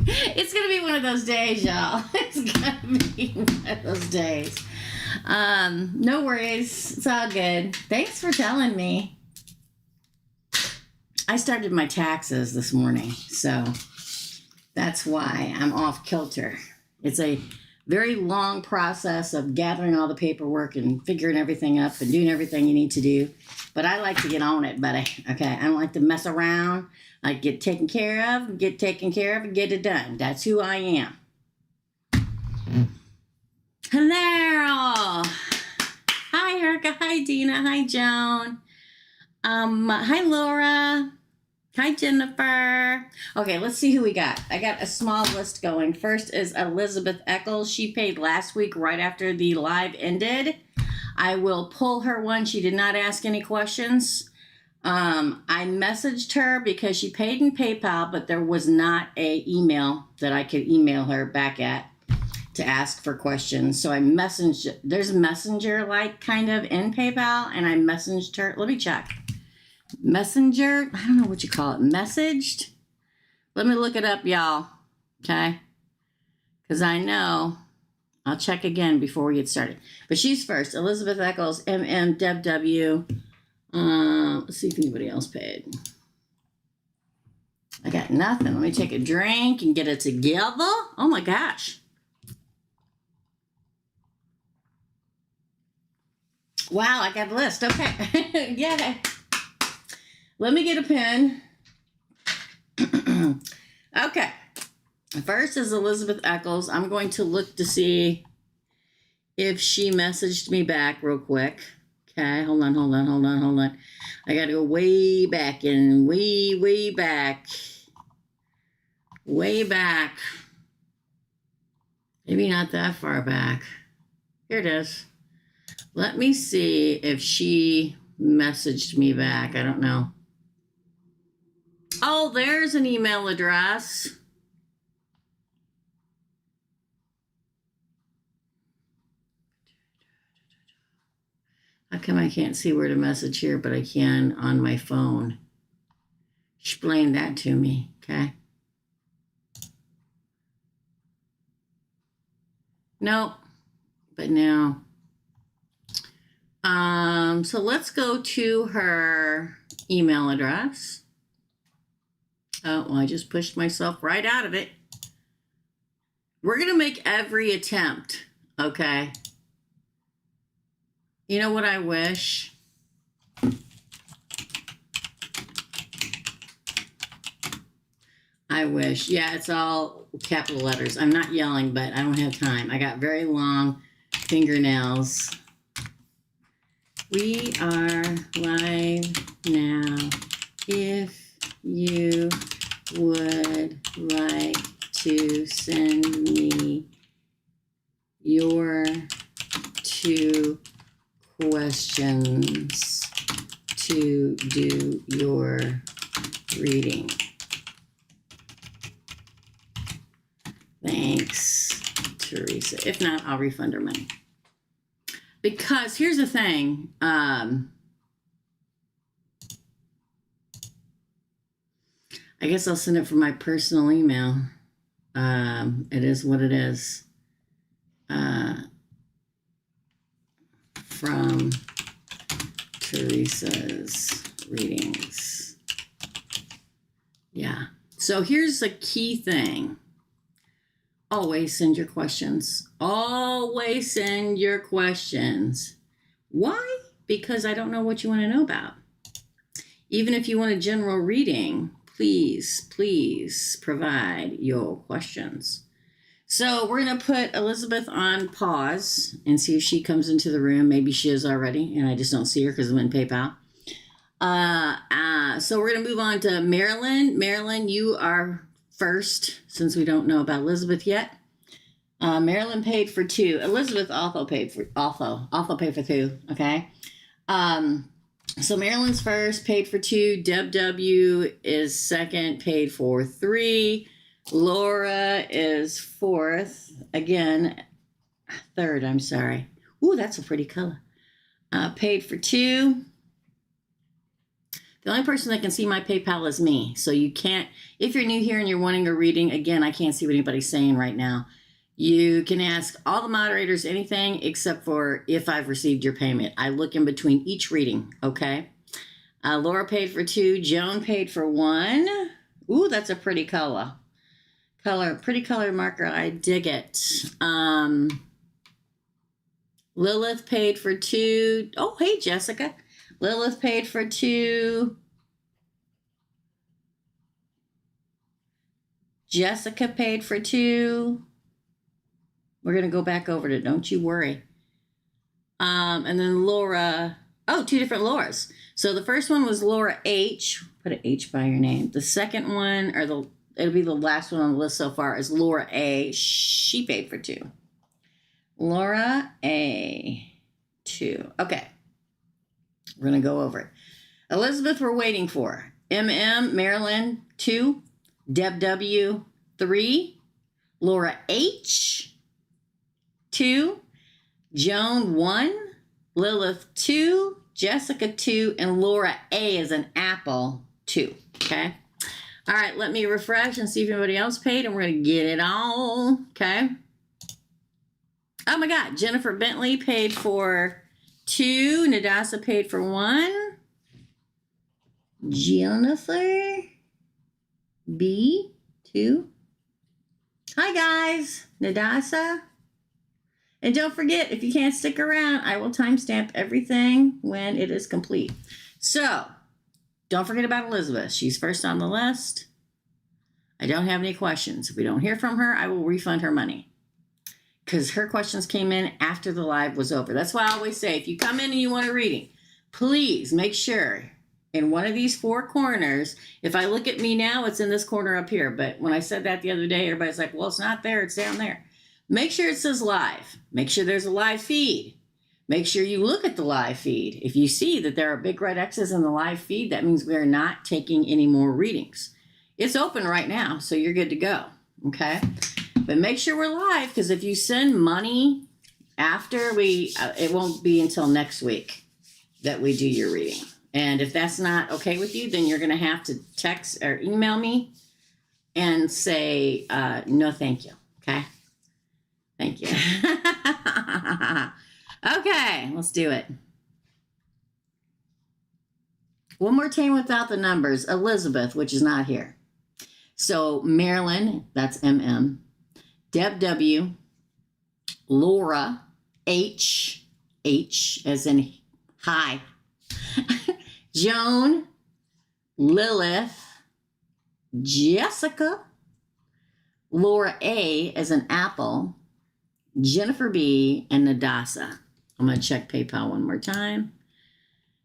It's going to be one of those days, y'all. It's going to be one of those days. No worries. It's all good. Thanks for telling me. I started my taxes this morning, so that's why I'm off kilter. It's a very long process of gathering all the paperwork and figuring everything up and doing everything you need to do. But I like to get on it, buddy. Okay, I don't like to mess around. I get taken care of, and get it done. That's who I am. Hello. Hi, Erica. Hi, Dina. Hi, Joan. Hi, Laura. Hi, Jennifer. Okay, let's see who we got. I got a small list going. First is Elizabeth Eccles. She paid last week right after the live ended. I will pull her one. She did not ask any questions. I messaged her because she paid in PayPal, but there was not a email that I could email her back at to ask for questions. So I messaged, there's Messenger like kind of in PayPal, and I messaged her. Let me check. Messenger, I don't know what you call it. Messaged? Let me look it up, y'all. Okay? Because I know. I'll check again before we get started. But she's first. Elizabeth Eccles, Deb W. Let's see if anybody else paid. I got nothing. Let me take a drink and get it together. Oh my gosh. Wow, I got a list. Okay. Yeah. Let me get a pen. Okay. First is Elizabeth Eccles. I'm going to look to see if she messaged me back real quick. Okay, hold on. I got to go way back and way back. Way back. Maybe not that far back. Here it is. Let me see if she messaged me back. I don't know. Oh, there's an email address. How come I can't see where to message here, but I can on my phone? Explain that to me, okay? Nope, but now. So let's go to her email address. Oh, well, I just pushed myself right out of it. We're going to make every attempt, okay? You know what I wish? I wish. Yeah, it's all capital letters. I'm not yelling, but I don't have time. I got very long fingernails. We are live now. If you would like to send me your 2 questions to do your reading. Thanks, Teresa. If not, I'll refund her money. Because here's the thing. I guess I'll send it from my personal email. It is what it is. From Teresa's readings. Yeah. So here's a key thing. Always send your questions. Always send your questions. Why? Because I don't know what you want to know about. Even if you want a general reading, please provide your questions. So we're going to put Elizabeth on pause and see if she comes into the room. Maybe she is already, and I just don't see her because I'm in PayPal. So we're going to move on to Marilyn. Marilyn, you are first, since we don't know about Elizabeth yet. Marilyn paid for 2. Elizabeth also paid for 2. Okay. So Marilyn's first, paid for 2. Deb W is second, paid for 3. Laura is 4th. Again, 3rd. I'm sorry. Ooh, that's a pretty color. Paid for 2. The only person that can see my PayPal is me. So you can't, if you're new here and you're wanting a reading, again, I can't see what anybody's saying right now. You can ask all the moderators anything except for if I've received your payment. I look in between each reading, okay? Laura paid for 2. Joan paid for 1. Ooh, that's a pretty color. Pretty color marker. I dig it. Lilith paid for 2. Oh, hey, Jessica. Lilith paid for 2. Jessica paid for 2. We're going to go back over to it. Don't you worry. And then Laura. Oh, 2 different Lauras. So the first one was Laura H. Put an H by your name. The second one, or it'll be the last one on the list so far, is Laura A. She paid for 2. Laura A. 2. Okay. We're going to go over it. Elizabeth, we're waiting for. Marilyn, 2. Deb W, 3. Laura H, 2. Joan, 1. Lilith, 2. Jessica, 2. And Laura A is an apple, 2. Okay. All right. Let me refresh and see if anybody else paid, and we're going to get it all. Okay. Oh my God. Jennifer Bentley paid for 2. Nadasa paid for 1. Jennifer B, 2. Hi guys. Nadasa. And don't forget, if you can't stick around, I will timestamp everything when it is complete. So, don't forget about Elizabeth. She's first on the list. I don't have any questions. If we don't hear from her, I will refund her money. Because her questions came in after the live was over. That's why I always say, if you come in and you want a reading, please make sure in one of these 4 corners, if I look at me now, it's in this corner up here. But when I said that the other day, everybody's like, well, it's not there. It's down there. Make sure it says live. Make sure there's a live feed. Make sure you look at the live feed. If you see that there are big red X's in the live feed, that means we're not taking any more readings. It's open right now, so you're good to go. Okay? But make sure we're live, because if you send money after it won't be until next week that we do your reading. And if that's not okay with you, then you're going to have to text or email me and say, no, thank you. Okay? Thank you. Okay, let's do it. One more time without the numbers. Elizabeth, which is not here. So Marilyn, that's MM. Deb W. Laura H. H as in hi. Joan. Lilith. Jessica. Laura A as an apple. Jennifer B, and Nadasa. I'm going to check PayPal one more time.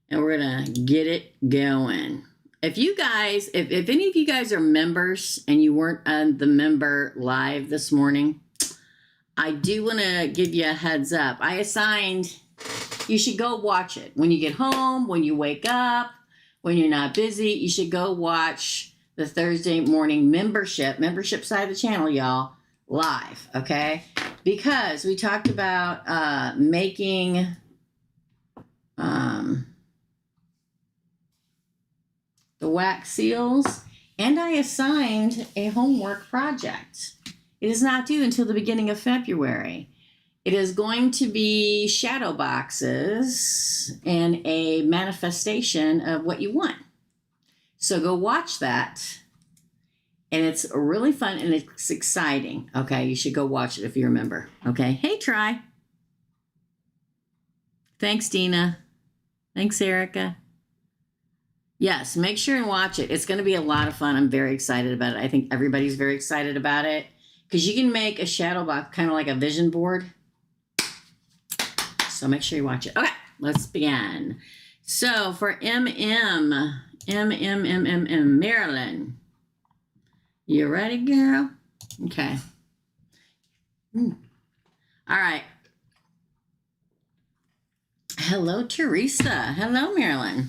And we're going to get it going. If you guys, if any of you guys are members and you weren't on the member live this morning, I do want to give you a heads up. I assigned, you should go watch it. When you get home, when you wake up, when you're not busy, you should go watch the Thursday morning membership side of the channel, y'all, live, okay? Because we talked about making the wax seals, and I assigned a homework project. It is not due until the beginning of February. It is going to be shadow boxes and a manifestation of what you want. So go watch that. And it's really fun and it's exciting. Okay, you should go watch it if you remember. Okay, hey, Try. Thanks, Dina. Thanks, Erica. Yes, make sure and watch it. It's going to be a lot of fun. I'm very excited about it. I think everybody's very excited about it. Because you can make a shadow box, kind of like a vision board. So make sure you watch it. Okay, let's begin. So for Marilyn. You ready, girl? Okay. All right. Hello, Teresa. Hello, Marilyn.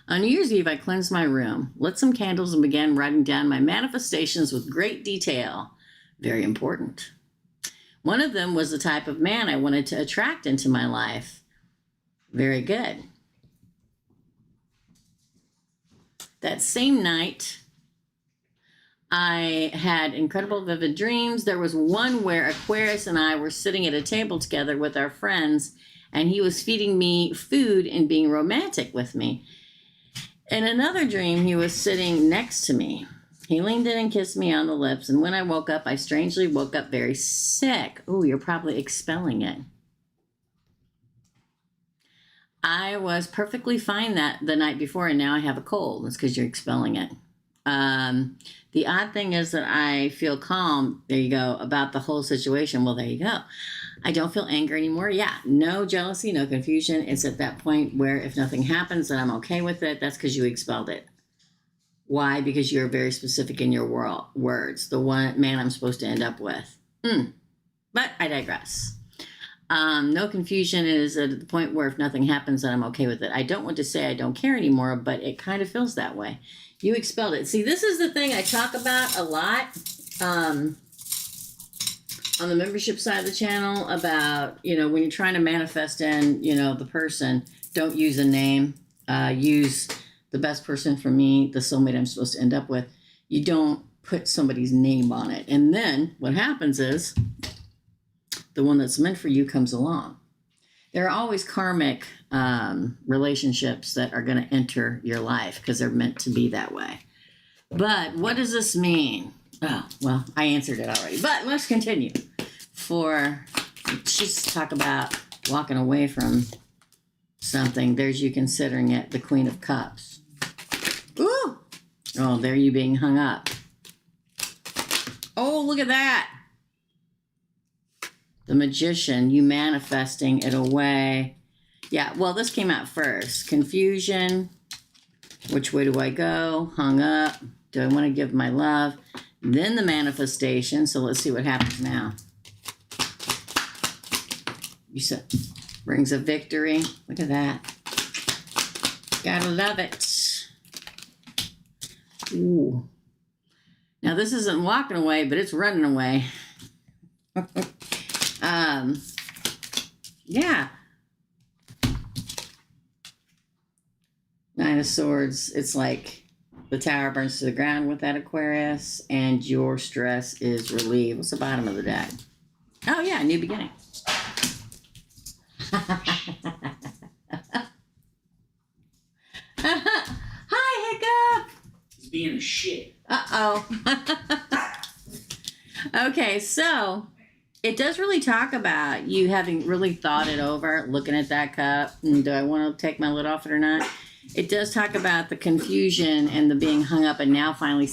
On New Year's Eve, I cleansed my room, lit some candles, and began writing down my manifestations with great detail. Very important. One of them was the type of man I wanted to attract into my life. Very good. That same night, I had incredible vivid dreams. There was one where Aquarius and I were sitting at a table together with our friends, and he was feeding me food and being romantic with me. In another dream, he was sitting next to me. He leaned in and kissed me on the lips, and when I woke up, I strangely woke up very sick. Oh, you're probably expelling it. I was perfectly fine the night before, and now I have a cold. It's because you're expelling it. The odd thing is that I feel calm, there you go, about the whole situation. Well, there you go. I don't feel anger anymore. Yeah, no jealousy, no confusion. It's at that point where if nothing happens, then I'm okay with it. That's because you expelled it. Why? Because you're very specific in your words. The one man I'm supposed to end up with. But I digress. No confusion is at the point where if nothing happens, then I'm okay with it. I don't want to say I don't care anymore, but it kind of feels that way. You expelled it. See, this is the thing I talk about a lot on the membership side of the channel about, when you're trying to manifest in, the person, don't use a name. Use the best person for me, the soulmate I'm supposed to end up with. You don't put somebody's name on it. And then what happens is the one that's meant for you comes along. There are always karmic relationships that are going to enter your life because they're meant to be that way. But what does this mean? Oh, well, I answered it already. But let's continue. Just talk about walking away from something. There's you considering it the Queen of Cups. Ooh! Oh, there you being hung up. Oh, look at that. The Magician, you manifesting it away. Yeah, well, this came out first. Confusion. Which way do I go? Hung up. Do I want to give my love? Then the manifestation. So let's see what happens now. You said brings a victory. Look at that. Gotta love it. Ooh. Now this isn't walking away, but it's running away. Yeah. Nine of Swords. It's like the tower burns to the ground with that Aquarius, and your stress is relieved. What's the bottom of the deck? Oh yeah, new beginning. Hi, Hiccup. He's being a shit. Uh-oh. Okay, so it does really talk about you having really thought it over, looking at that cup, and do I want to take my lid off it or not? It does talk about the confusion and the being hung up and now finally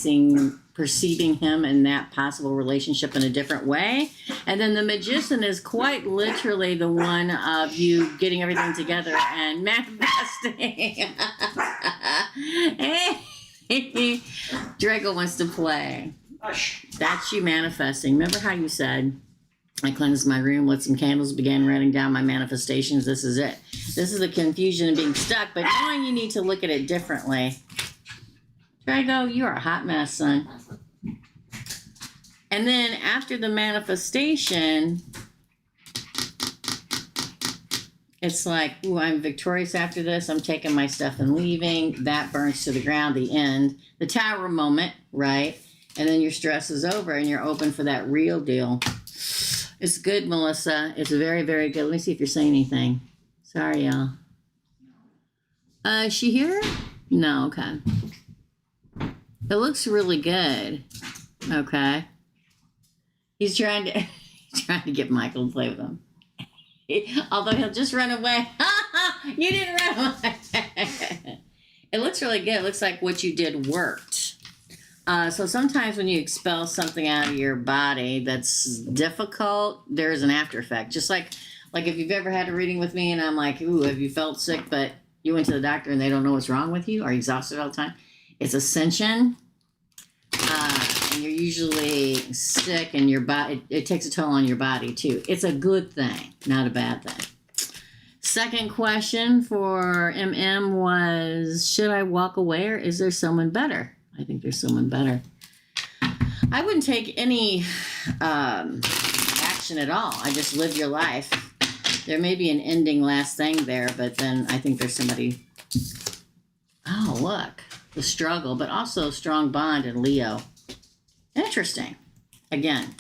perceiving him in that possible relationship in a different way. And then the Magician is quite literally the one of you getting everything together and manifesting. Hey, Draco wants to play. Hush. That's you manifesting. Remember how you said, I cleansed my room, lit some candles, began writing down my manifestations. This is it. This is the confusion of being stuck, but knowing you need to look at it differently. Drago, you're a hot mess, son. And then after the manifestation, it's like, ooh, I'm victorious after this. I'm taking my stuff and leaving. That burns to the ground, the end. The tower moment, right? And then your stress is over and you're open for that real deal. It's good, Melissa. It's very, very good. Let me see if you're saying anything. Sorry, y'all. Is she here? No, okay. It looks really good. Okay. He's trying to get Michael to play with him. Although he'll just run away. You didn't run away. It looks really good. It looks like what you did worked. So sometimes when you expel something out of your body that's difficult, there's an after effect. Just like if you've ever had a reading with me and I'm like, ooh, have you felt sick, but you went to the doctor and they don't know what's wrong with you? Are you exhausted all the time? It's ascension. And you're usually sick and your body, it takes a toll on your body too. It's a good thing, not a bad thing. Second question for MM was, should I walk away or is there someone better? I think there's someone better. I wouldn't take any action at all. I just live your life. There may be an ending last thing there, but then I think there's somebody. Oh, look. the struggle, but also strong bond in Leo. Interesting. Again.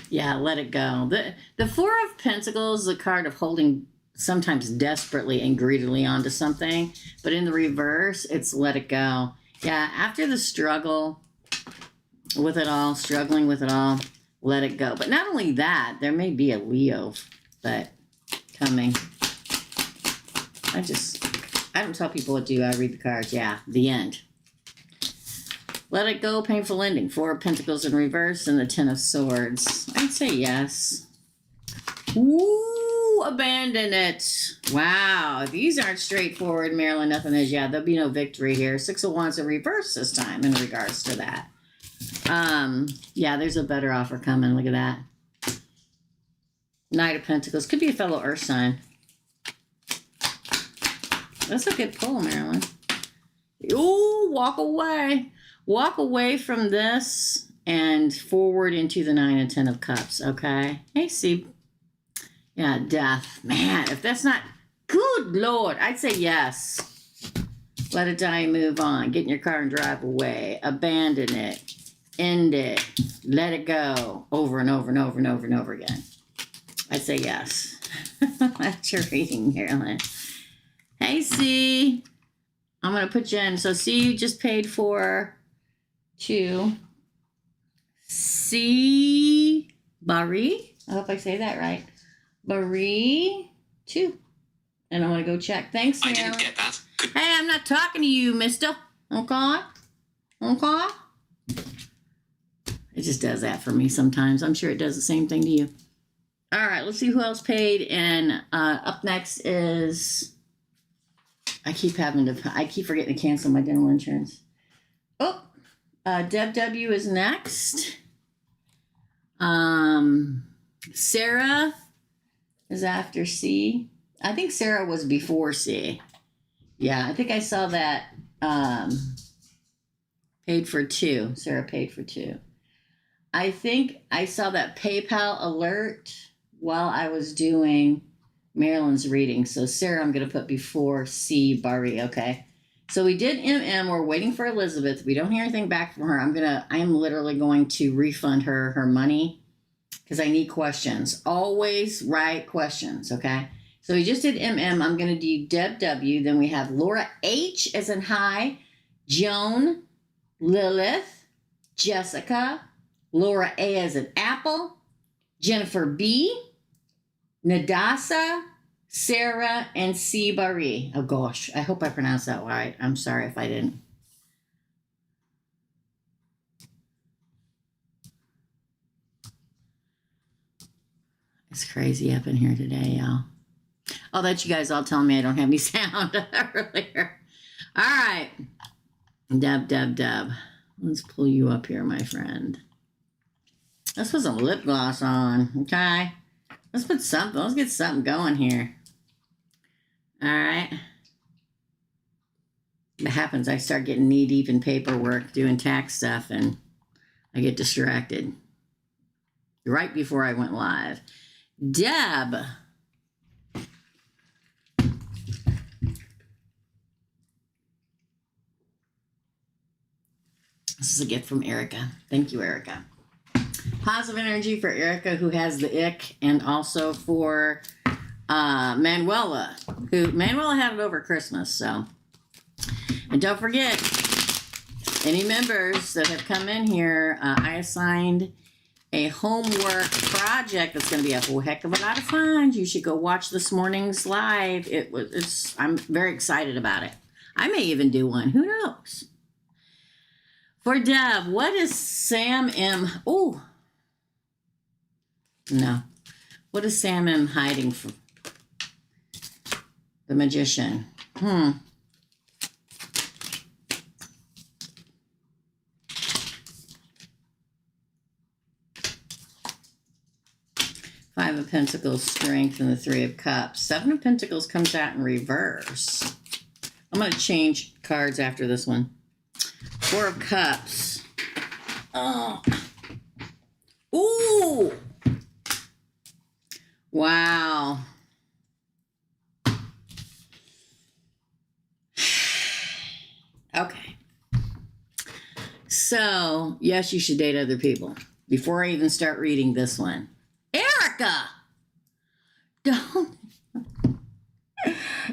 Yeah, let it go. The Four of Pentacles is a card of holding sometimes desperately and greedily onto something, but in the reverse, it's let it go. Yeah, after the struggle with it all, struggling with it all, let it go. But not only that, there may be a Leo, but coming. I don't tell people what to do. I read the cards. Yeah, the end. Let it go, painful ending. Four of Pentacles in reverse and the Ten of Swords. I'd say yes. Ooh, abandon it. Wow, these aren't straightforward, Marilyn. Nothing is. Yeah, there'll be no victory here. Six of Wands in reverse this time in regards to that. Yeah, there's a better offer coming. Look at that. Knight of Pentacles. Could be a fellow earth sign. That's a good pull, Marilyn. Ooh, walk away. Walk away from this and forward into the Nine and Ten of Cups, okay? Hey, see. Yeah, death. Man, if that's not... Good Lord. I'd say yes. Let it die and move on. Get in your car and drive away. Abandon it. End it. Let it go. Over and over and over and over and over again. I'd say yes. That's your reading, Marilyn. Hey, C. I'm going to put you in. So, C, you just paid for 2. C. Barry. I hope I say that right. Barry 2. And I'm going to go check. Thanks, Marilyn. I didn't get that. Hey, I'm not talking to you, mister. Okay? Okay? It just does that for me sometimes. I'm sure it does the same thing to you. All right, let's see who else paid. And up next is... I keep forgetting to cancel my dental insurance. Oh, Deb W is next. Sarah is after C. I think Sarah was before C. Yeah, I think I saw that paid for 2. Sarah paid for 2. I think I saw that PayPal alert while I was doing Marilyn's reading. So Sarah, I'm going to put before C. Barry. Okay. So we did MM. We're waiting for Elizabeth. We don't hear anything back from her. I am literally going to refund her money because I need questions. Always write questions. Okay. So we just did MM. I'm going to do Deb W. Then we have Laura H as in hi, Joan, Lilith, Jessica, Laura A as in apple, Jennifer B, Nadasa, Sarah, and C. Barry. Oh, gosh. I hope I pronounced that right. I'm sorry if I didn't. It's crazy up in here today, y'all. Oh, that's you guys all telling me I don't have any sound earlier. All right. Deb. Let's pull you up here, my friend. Let's put some lip gloss on, okay? Let's get something going here. All right. What happens, I start getting knee deep in paperwork, doing tax stuff, and I get distracted. Right before I went live. Deb. This is a gift from Erica. Thank you, Erica. Positive energy for Erica, who has the ick, and also for Manuela, Manuela had it over Christmas. So, and don't forget, any members that have come in here, I assigned a homework project that's going to be a whole heck of a lot of fun. You should go watch this morning's live. I'm very excited about it. I may even do one. Who knows? For Deb, what is Sam M? Oh, no. What is Sam M hiding from? The Magician. 5 of Pentacles, Strength, and the 3 of Cups. 7 of Pentacles comes out in reverse. I'm going to change cards after this one. 4 of Cups. Oh. Ooh. Wow. Okay. So, yes, you should date other people. Before I even start reading this one. Erica! Don't.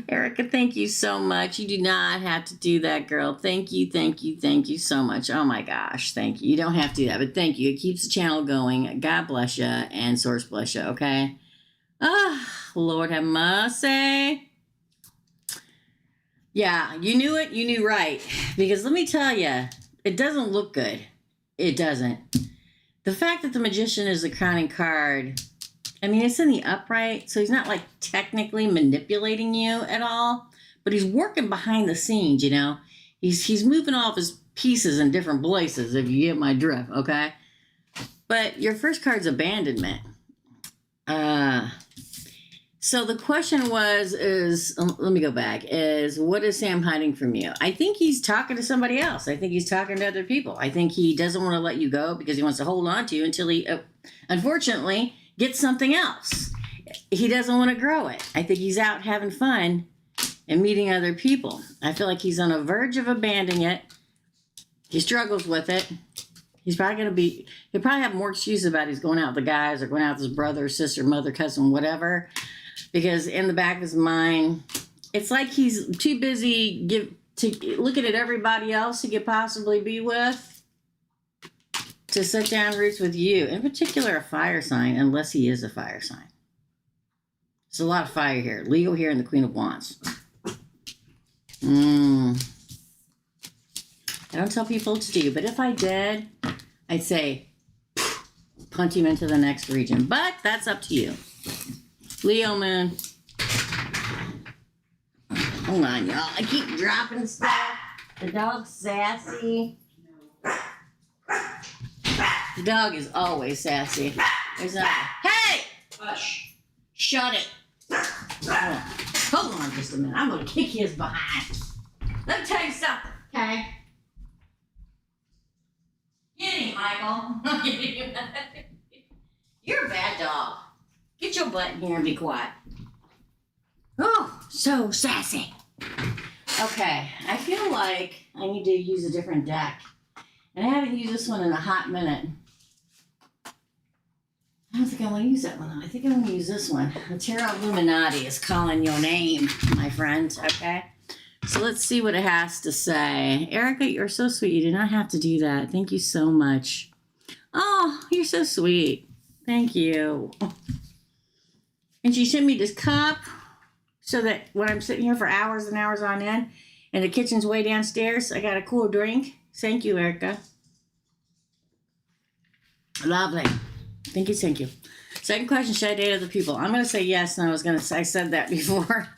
Erica, thank you so much. You do not have to do that, girl. Thank you so much. Oh my gosh, thank you. You don't have to do that, but thank you. It keeps the channel going. God bless you and Source bless you, okay? Lord have mercy. Yeah, you knew it. You knew right. Because let me tell you, it doesn't look good. It doesn't. The fact that the Magician is the crowning card, I mean, it's in the upright, so he's not like technically manipulating you at all, but he's working behind the scenes, you know. He's moving all of his pieces in different places, if you get my drift, okay? But your first card's abandonment. So the question is, let me go back, is what is Sam hiding from you? I think he's talking to somebody else. I think he's talking to other people. I think he doesn't want to let you go because he wants to hold on to you until he, unfortunately, gets something else. He doesn't want to grow it. I think he's out having fun and meeting other people. I feel like he's on the verge of abandoning it. He struggles with it. He's probably going to be, he'll probably have more excuses about he's going out with the guys or going out with his brother, sister, mother, cousin, whatever. Because in the back of his mind, it's like he's too busy looking at everybody else he could possibly be with to set down roots with you. In particular, a fire sign, unless he is a fire sign. There's a lot of fire here. Leo here and the Queen of Wands. I don't tell people what to do, but if I did, I'd say punt him into the next region. But that's up to you. Leo moon. Hold on, y'all. I keep dropping stuff. The dog's sassy. The dog is always sassy. There's not. Hey! Hush. Shut it. Hold on just a minute. I'm going to kick his behind. Let me tell you something, okay? Get him, Michael. You're a bad dog. Get your butt in here and be quiet. Oh, so sassy. Okay, I feel like I need to use a different deck. And I haven't used this one in a hot minute. I don't think I want to use that one, though. I think I want to use this one. The Tarot Illuminati is calling your name, my friend, okay? So let's see what it has to say. Erica, you're so sweet. You do not have to do that. Thank you so much. Oh, you're so sweet. Thank you. And she sent me this cup so that when I'm sitting here for hours and hours on end and the kitchen's way downstairs, I got a cool drink. Thank you, Erica. Lovely. Thank you, thank you. Second question, should I date other people? I'm going to say yes, and I said that before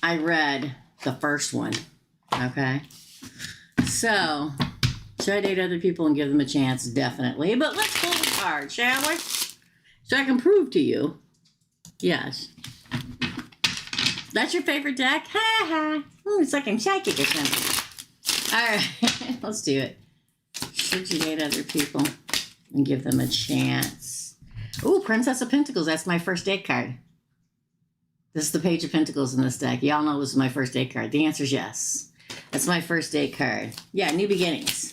I read the first one. Okay? So, should I date other people and give them a chance? Definitely. But let's pull the card, shall we? So I can prove to you. Yes. That's your favorite deck? Ha ha. It's like I'm psychic or something. All right. Let's do it. Should you date other people and give them a chance? Ooh, Princess of Pentacles. That's my first date card. This is the Page of Pentacles in this deck. Y'all know this is my first date card. The answer is yes. That's my first date card. Yeah, new beginnings.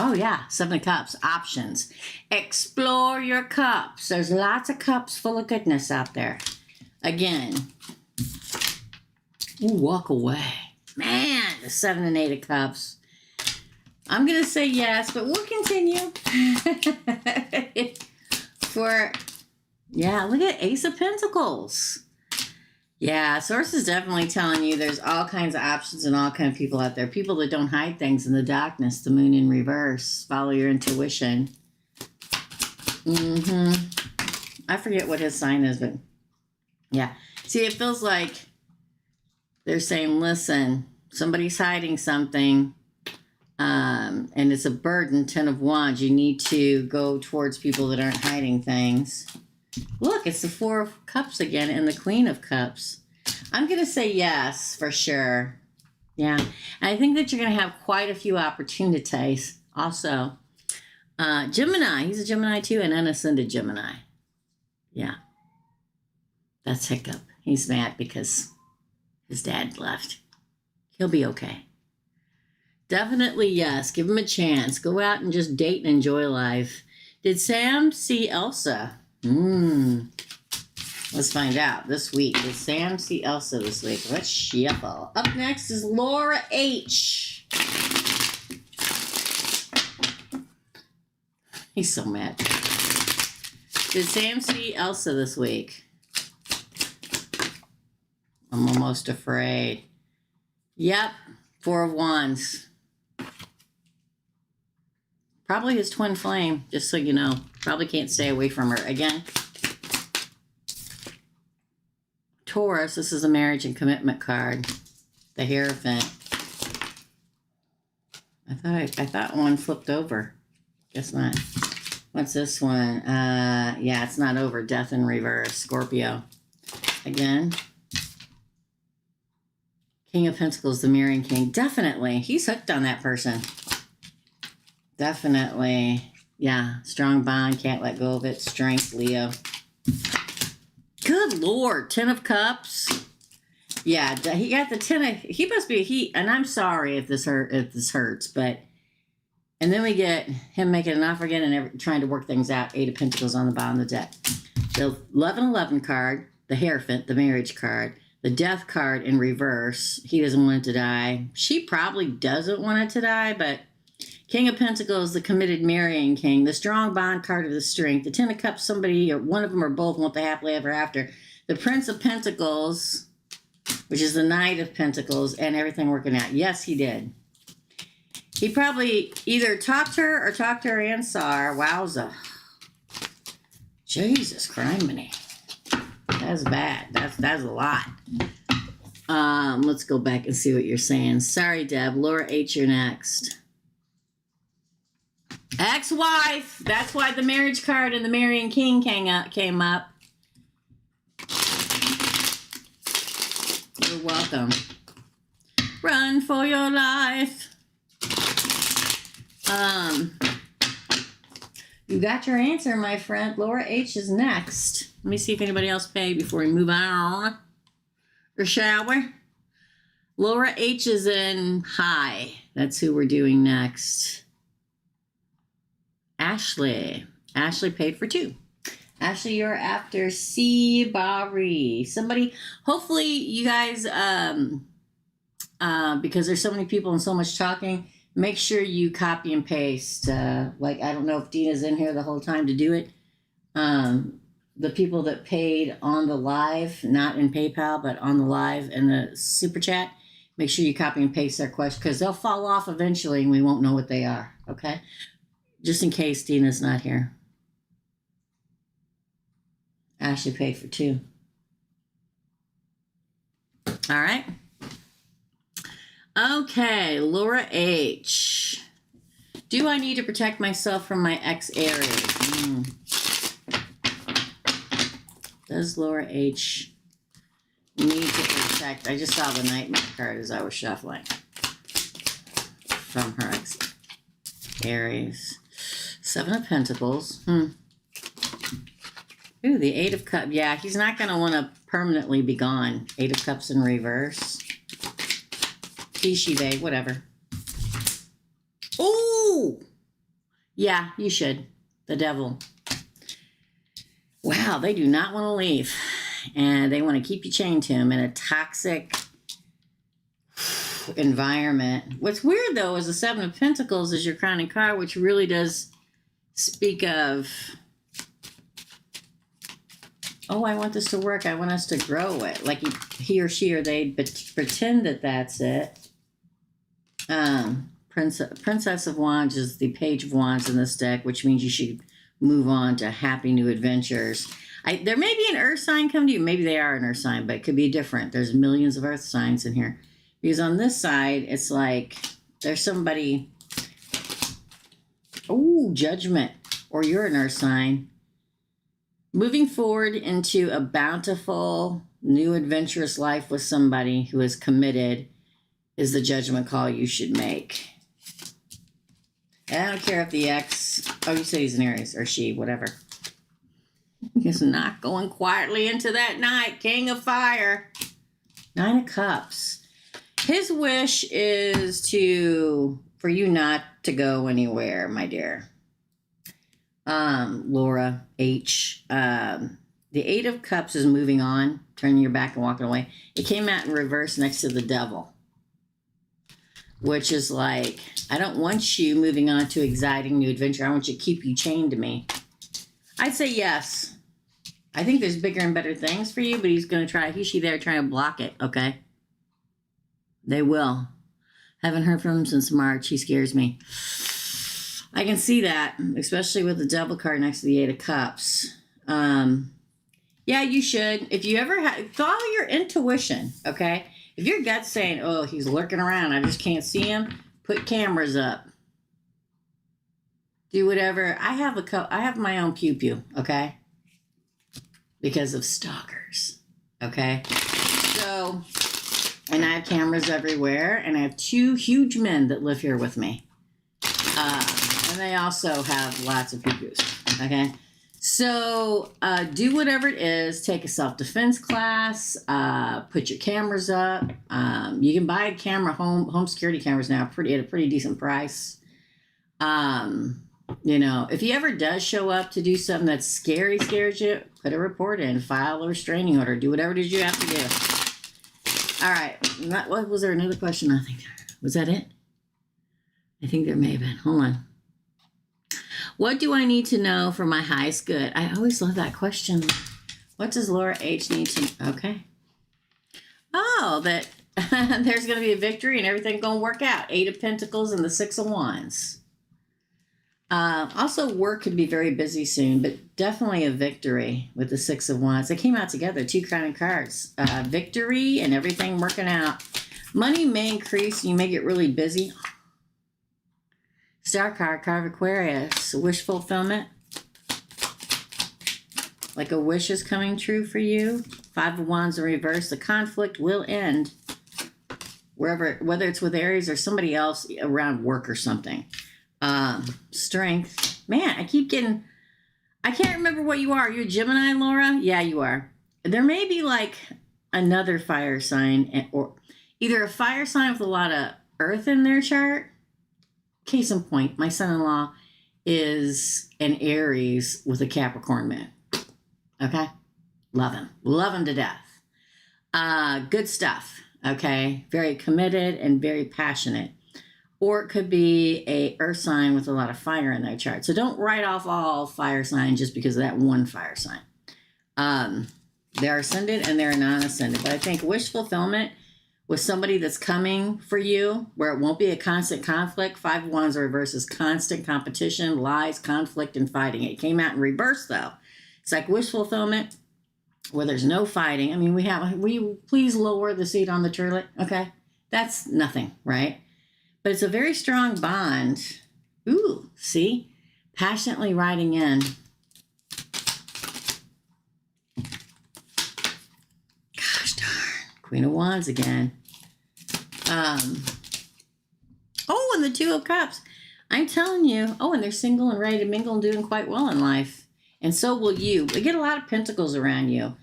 Oh, yeah. Seven of Cups. Options. Explore your cups. There's lots of cups full of goodness out there. Again. Ooh, walk away. Man, the 7 and 8 of Cups. I'm going to say yes, but we'll continue. Yeah, look at Ace of Pentacles. Yeah, Source is definitely telling you there's all kinds of options and all kinds of people out there. People that don't hide things in the darkness. The moon in reverse. Follow your intuition. I forget what his sign is, but yeah. See, it feels like they're saying, listen, somebody's hiding something, and it's a burden, 10 of Wands. You need to go towards people that aren't hiding things. Look, it's the 4 of Cups again and the Queen of Cups. I'm going to say yes for sure. Yeah. And I think that you're going to have quite a few opportunities also. Gemini. He's a Gemini too, an unascended Gemini. Yeah. That's Hiccup. He's mad because his dad left. He'll be okay. Definitely yes. Give him a chance. Go out and just date and enjoy life. Did Sam see Elsa? Let's find out this week. Did Sam see Elsa this week? Let's shuffle. Up next is Laura H. He's so mad. Did Sam see Elsa this week? I'm almost afraid. Yep. 4 of Wands. Probably his twin flame, just so you know. Probably can't stay away from her. Again, Taurus, this is a marriage and commitment card. The Hierophant. I thought one flipped over. Guess not. What's this one? Yeah, it's not over. Death in reverse. Scorpio. Again. King of Pentacles, the Mirroring King. Definitely. He's hooked on that person. Definitely. Yeah. Strong bond. Can't let go of it. Strength, Leo. Good Lord. 10 of Cups. Yeah. He got the 10 of... He must be... And I'm sorry if this hurts, but... And then we get him making an offer again and trying to work things out. 8 of Pentacles on the bottom of the deck. The 11 card. The Hierophant. The marriage card. The Death card in reverse. He doesn't want it to die. She probably doesn't want it to die, but... King of Pentacles, the committed marrying king, the strong bond card of the strength, the 10 of Cups, somebody or one of them or both want the happily ever after, the Prince of Pentacles, which is the Knight of Pentacles, and everything working out. Yes, he did. He probably either talked to her or talked to her and saw her. Wowza. Jesus criminy. That's bad. That's a lot. Let's go back and see what you're saying. Sorry, Deb. Laura H, you're next. Ex-wife. That's why the marriage card and the marrying king came up. You're welcome. Run for your life. You got your answer, my friend. Laura H is next. Let me see if anybody else paid before we move on. Or shall we? Laura H is in high. That's who we're doing next. Ashley. Ashley paid for 2. Ashley, you're after C. Barry. Somebody, hopefully you guys, because there's so many people and so much talking, make sure you copy and paste. Like, I don't know if Dina's in here the whole time to do it. The people that paid on the live, not in PayPal, but on the live and the super chat, make sure you copy and paste their question because they'll fall off eventually and we won't know what they are. Okay? Just in case Dina's not here. Ashley paid for 2. All right. Okay, Laura H. Do I need to protect myself from my ex-Aries? Does Laura H need to protect? I just saw the Nightmare card as I was shuffling. From her ex-Aries. 7 of Pentacles. Ooh, the 8 of Cups. Yeah, he's not going to want to permanently be gone. 8 of Cups in reverse. Kishibe, whatever. Ooh! Yeah, you should. The Devil. Wow, they do not want to leave. And they want to keep you chained to him in a toxic environment. What's weird, though, is the 7 of Pentacles is your crowning card, which really does speak of, oh, I want this to work. I want us to grow it. Like he or she or they pretend that that's it. Princess of Wands is the Page of Wands in this deck, which means you should move on to happy new adventures. There may be an earth sign come to you. Maybe they are an earth sign, but it could be different. There's millions of earth signs in here. Because on this side, it's like there's somebody, oh, Judgment, or you're an earth sign. Moving forward into a bountiful, new, adventurous life with somebody who is committed is the judgment call you should make. And I don't care if the ex, oh, you say he's an Aries, or she, whatever. He's not going quietly into that night. King of Fire. 9 of Cups. His wish is for you not to go anywhere, my dear. Laura H. The Eight of Cups is moving on, turning your back and walking away. It came out in reverse next to the Devil, which is like, I don't want you moving on to exciting new adventure. I want you to keep you chained to me. I'd say yes. I think there's bigger and better things for you, but he's going to try. He's she there trying to block it, okay? They will. Haven't heard from him since March. He scares me. I can see that, especially with the Devil card next to the Eight of Cups. Yeah, you should. If you ever follow your intuition, okay? If your gut's saying, oh, he's lurking around, I just can't see him, put cameras up. Do whatever. I have my own pew-pew, okay? Because of stalkers, okay? So, and I have cameras everywhere, and I have 2 huge men that live here with me. And they also have lots of pew-pews, okay? So, do whatever it is. Take a self-defense class. Put your cameras up. You can buy a camera, home security cameras now, at a pretty decent price. You know, if he ever does show up to do something that scares you, put a report in, file a restraining order, do whatever it is you have to do. All right. What was there another question? I think was that it? I think there may have been. Hold on. What do I need to know for my highest good? I always love that question. What does Laura H need to? Okay. Oh, that there's going to be a victory and everything's going to work out. 8 of Pentacles and the 6 of Wands. Also, work could be very busy soon, but definitely a victory with the 6 of Wands. They came out together, 2 crowning cards. Victory and everything working out. Money may increase. You may get really busy. Star card of Aquarius. Wish fulfillment. Like a wish is coming true for you. 5 of Wands in reverse. The conflict will end. Wherever, whether it's with Aries or somebody else around work or something. Strength. Man, I can't remember what you are. You're a Gemini, Laura? Yeah, you are. There may be like another fire sign, or either a fire sign with a lot of earth in their chart. Case in point, my son-in-law is an Aries with a Capricorn moon. Okay? Love him. Love him to death. Good stuff. Okay? Very committed and very passionate. Or it could be a earth sign with a lot of fire in their chart. So don't write off all fire signs just because of that one fire sign. They're ascendant and they're non-ascendant. But I think wish fulfillment with somebody that's coming for you, where it won't be a constant conflict. 5 of Wands reverse is constant competition, lies, conflict, and fighting. It came out in reverse, though. It's like wish fulfillment where there's no fighting. I mean, will you please lower the seat on the turlet? Okay? That's nothing, right? But it's a very strong bond. Ooh, see? Passionately riding in. Gosh darn. Queen of Wands again. Oh, and the 2 of Cups. I'm telling you. Oh, and they're single and ready to mingle and doing quite well in life. And so will you. We get a lot of pentacles around you.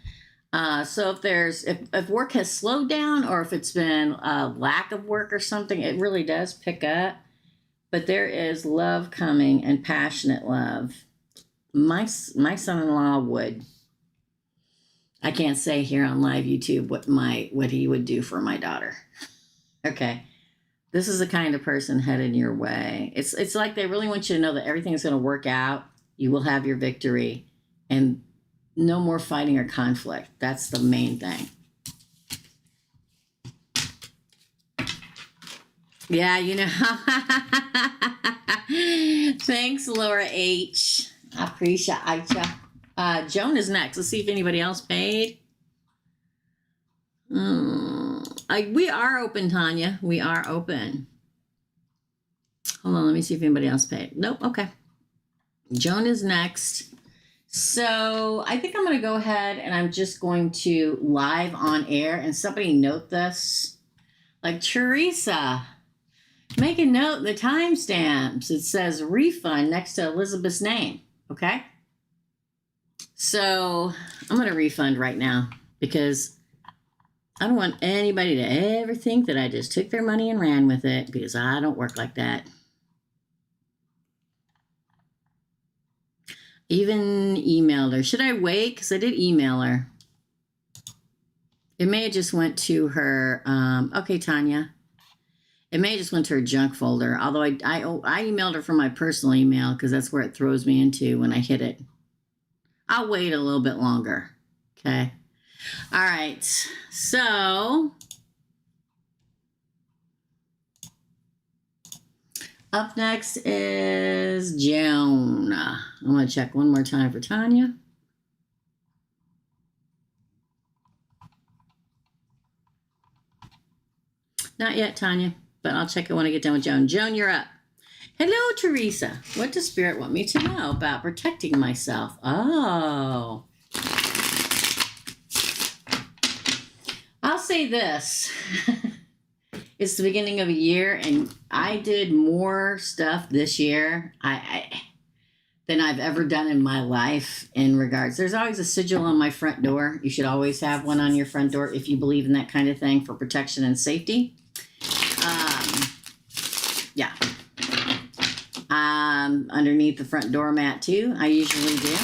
So if work has slowed down or if it's been a lack of work or something, it really does pick up. But there is love coming and passionate love. My son-in-law would. I can't say here on live YouTube what he would do for my daughter. Okay. This is the kind of person headed your way. It's like they really want you to know that everything's going to work out. You will have your victory. And no more fighting or conflict. That's the main thing. Yeah, you know. Thanks, Laura H. I appreciate you. Joan is next. Let's see if anybody else paid. We are open, Tanya. We are open. Hold on. Let me see if anybody else paid. Nope. Okay. Joan is next. So I think I'm going to go ahead and I'm just going to live on air, and somebody note this. Like Teresa, make a note, the timestamps. It says refund next to Elizabeth's name. Okay. So I'm going to refund right now because I don't want anybody to ever think that I just took their money and ran with it, because I don't work like that. Even emailed her. Should I wait? Because I did email her. It may have just went to her. Okay, Tanya. It may have just went to her junk folder. Although I emailed her from my personal email, because that's where it throws me into when I hit it. I'll wait a little bit longer. Okay. All right. So up next is Joan. I'm going to check one more time for Tanya. Not yet, Tanya, but I'll check it when I get done with Joan. Joan, you're up. Hello, Teresa. What does Spirit want me to know about protecting myself? Oh. I'll say this. It's the beginning of a year, and I did more stuff this year than I've ever done in my life in regards. There's always a sigil on my front door. You should always have one on your front door if you believe in that kind of thing for protection and safety. Yeah. Underneath the front doormat too. I usually do.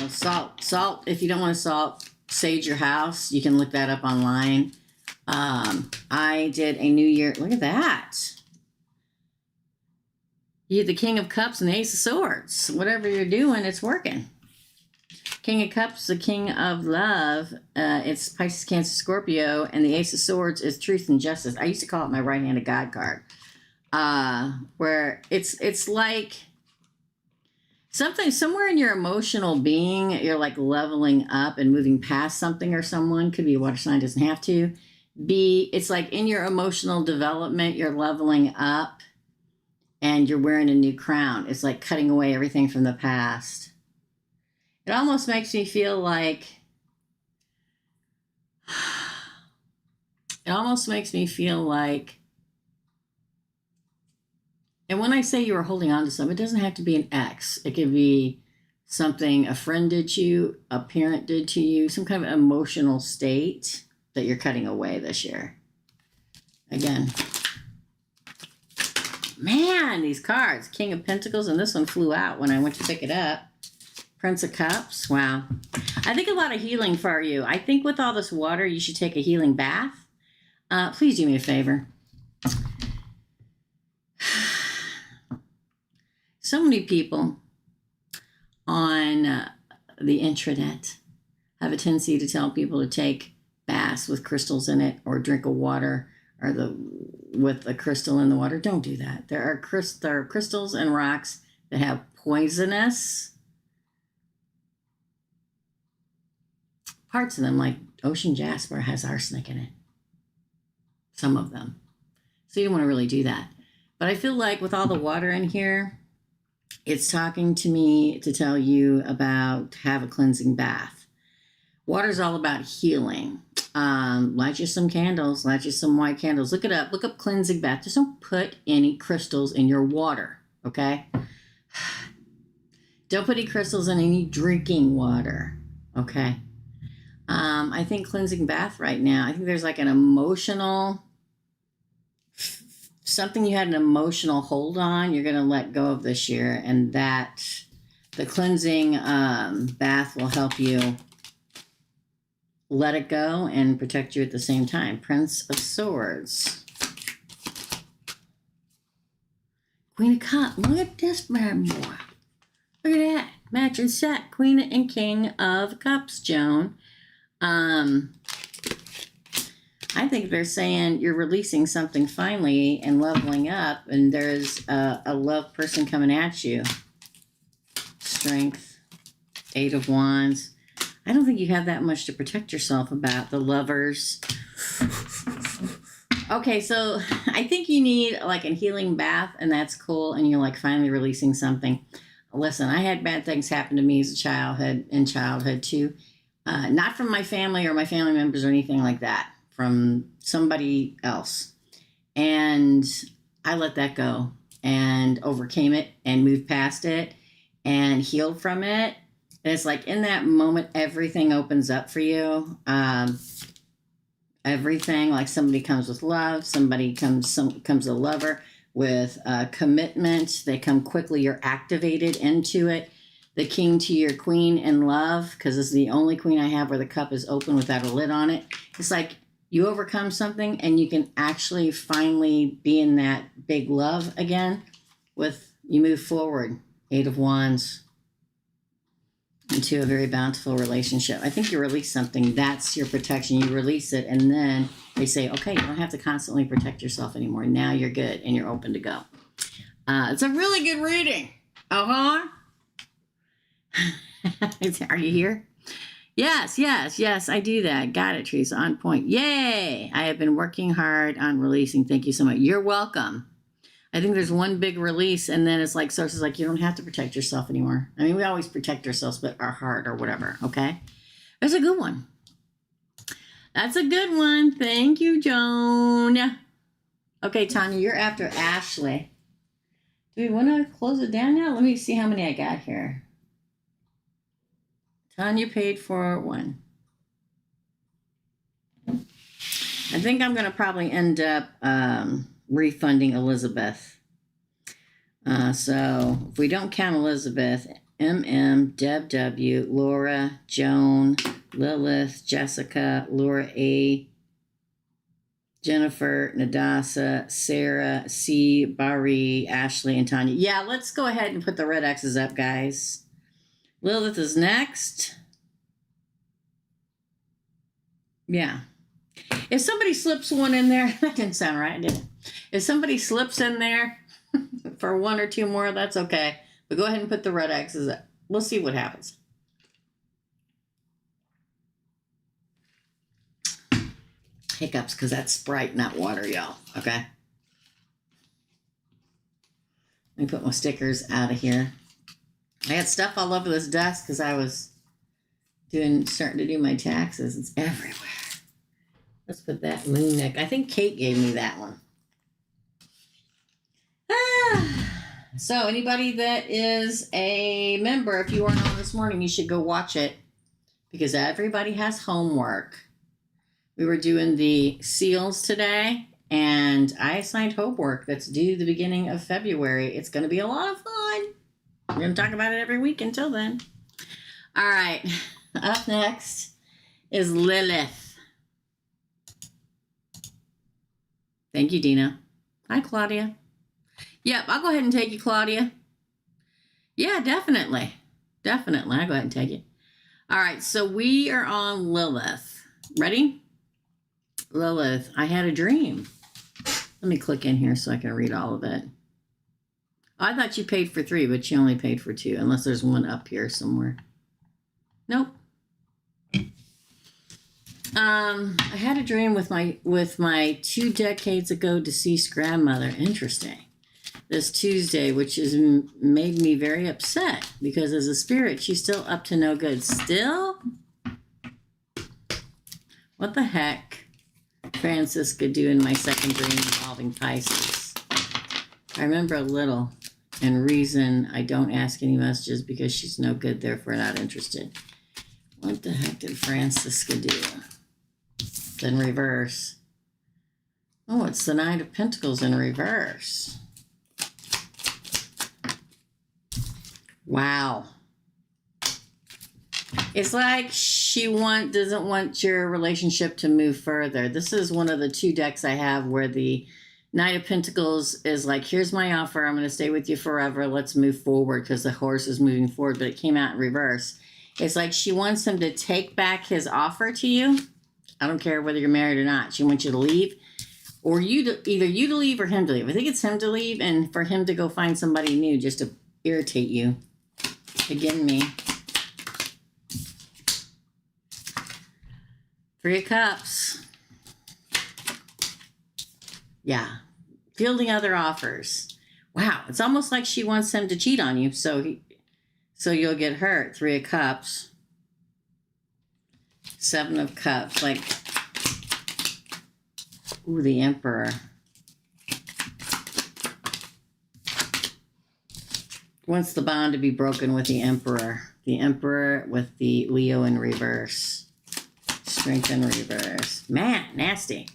Salt. If you don't want to sage your house, you can look that up online. I did a New Year. Look at that. You're the King of Cups and the Ace of Swords. Whatever you're doing, it's working. King of Cups, the King of Love. It's Pisces, Cancer, Scorpio, and the Ace of Swords is Truth and Justice. I used to call it my right-handed God card. Where it's like something somewhere in your emotional being, you're like leveling up and moving past something or someone. Could be a water sign, doesn't have to be. It's like in your emotional development, you're leveling up and you're wearing a new crown. It's like cutting away everything from the past. It almost makes me feel like and when I say you are holding on to something, it doesn't have to be an ex. It could be something a friend did to you, a parent did to you, some kind of emotional state that you're cutting away this year. Again, man, these cards, King of Pentacles, and this one flew out when I went to pick it up. Prince of Cups, wow. I think a lot of healing for you. I think with all this water, you should take a healing bath. Please do me a favor. So many people on the intranet have a tendency to tell people to take baths with crystals in it or drink a water or with a crystal in the water. Don't do that. There are crystals and rocks that have poisonous parts of them, like ocean jasper has arsenic in it. Some of them. So you don't want to really do that. But I feel like with all the water in here, it's talking to me to tell you about have a cleansing bath. Water is all about healing. Light you some candles, light you some white candles. Look it up. Look up cleansing bath. Just don't put any crystals in your water, okay? Don't put any crystals in any drinking water, okay? I think cleansing bath right now, I think there's like an emotional, something you had an emotional hold on, you're going to let go of this year, and that the cleansing bath will help you let it go and protect you at the same time. Prince of Swords. Queen of Cups. Look at this bad boy. Look at that. Matching set. Queen and King of Cups, Joan. I think they're saying you're releasing something finally and leveling up, and there's a love person coming at you. Strength. Eight of Wands. I don't think you have that much to protect yourself about. The Lovers. Okay, so I think you need like a healing bath, and that's cool, and you're like finally releasing something. Listen, I had bad things happen to me as a childhood too. Not from my family or my family members or anything like that. From somebody else. And I let that go and overcame it and moved past it and healed from it. And it's like in that moment, everything opens up for you. Everything, like somebody comes with love, comes a lover with commitment. They come quickly. You're activated into it. The king to your queen in love, because it's the only queen I have where the cup is open without a lid on it. It's like you overcome something and you can actually finally be in that big love again. You move forward. 8 of Wands. Into a very bountiful relationship. I think you release something. That's your protection. You release it, and then they say, okay, you don't have to constantly protect yourself anymore. Now you're good, and you're open to go. It's a really good reading. Are you here? Yes, I do that. Got it, Teresa. On point. Yay! I have been working hard on releasing. Thank you so much. You're welcome. I think there's one big release, and then it's like sources like you don't have to protect yourself anymore. I mean, we always protect ourselves, but our heart or whatever, okay? That's a good one. That's a good one. Thank you, Joan. Okay, Tanya, you're after Ashley. Do we want to close it down now? Let me see how many I got here. Tanya paid for 1. I think I'm going to probably end up refunding Elizabeth. So if we don't count Elizabeth, Deb W, Laura, Joan, Lilith, Jessica, Laura A, Jennifer, Nadasa, Sarah, C, Bari, Ashley, and Tanya. Yeah, let's go ahead and put the red X's up, guys. Lilith is next. Yeah. If somebody slips one in there, that didn't sound right, did it? If somebody slips in there for 1 or 2 more, that's okay. But go ahead and put the red X's up. We'll see what happens. Hiccups, because that's Sprite, not water, y'all. Okay? Let me put my stickers out of here. I had stuff all over this desk because I was starting to do my taxes. It's everywhere. Let's put that moon neck. I think Kate gave me that one. So anybody that is a member, if you weren't on this morning, you should go watch it because everybody has homework. We were doing the seals today, and I assigned homework that's due the beginning of February. It's going to be a lot of fun. We're going to talk about it every week until then. All right. Up next is Lilith. Thank you, Dina. Hi, Claudia. Yep, I'll go ahead and take you, Claudia. Yeah, definitely. Definitely. I'll go ahead and take you. All right, so we are on Lilith. Ready? Lilith, I had a dream. Let me click in here so I can read all of it. I thought you paid for 3, but you only paid for 2, unless there's one up here somewhere. Nope. I had a dream with my 2 decades ago deceased grandmother. Interesting. This Tuesday, which has made me very upset because as a spirit, she's still up to no good. Still? What the heck? Francisca do in my second dream involving Pisces. I remember a little, and reason I don't ask any messages because she's no good, therefore not interested. What the heck did Francisca do? Then reverse. Oh, it's the Knight of Pentacles in reverse. Wow. It's like she doesn't want your relationship to move further. This is one of the 2 decks I have where the Knight of Pentacles is like, here's my offer. I'm going to stay with you forever. Let's move forward because the horse is moving forward, but it came out in reverse. It's like she wants him to take back his offer to you. I don't care whether you're married or not. She wants you to leave or either you to leave or him to leave. I think it's him to leave and for him to go find somebody new just to irritate you. Again, me. 3 of Cups. Yeah. Fielding other offers. Wow. It's almost like she wants him to cheat on you. So you'll get hurt. 3 of Cups. 7 of Cups. Like, ooh, the Emperor. Wants the bond to be broken with the Emperor. The Emperor with the Leo in reverse. Strength in reverse. Man, nasty.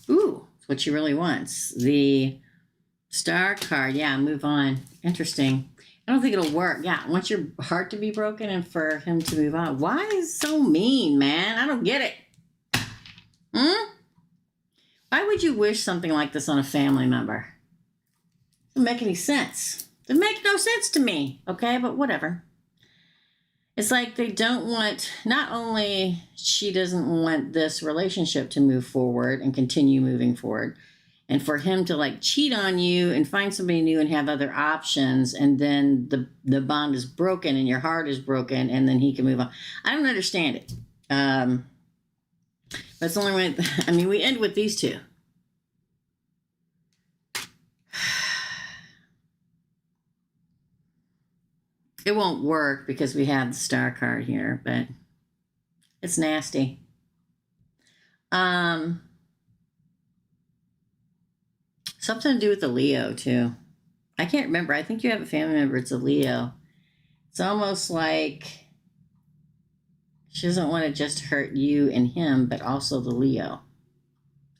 Ooh, it's what she really wants. The Star card. Yeah, move on. Interesting. I don't think it'll work. Yeah, wants your heart to be broken and for him to move on. Why is he so mean, man? I don't get it. Why would you wish something like this on a family member? Doesn't make any sense. Doesn't make no sense to me. Okay, but whatever. It's like they don't want, not only she doesn't want this relationship to move forward and continue moving forward, and for him to like cheat on you and find somebody new and have other options, and then the bond is broken and your heart is broken, and then he can move on. I don't understand it. But it's the only way. I mean, we end with these two. It won't work because we have the Star card here, but it's nasty. Something to do with the Leo, too. I can't remember. I think you have a family member. It's a Leo. It's almost like she doesn't want to just hurt you and him, but also the Leo.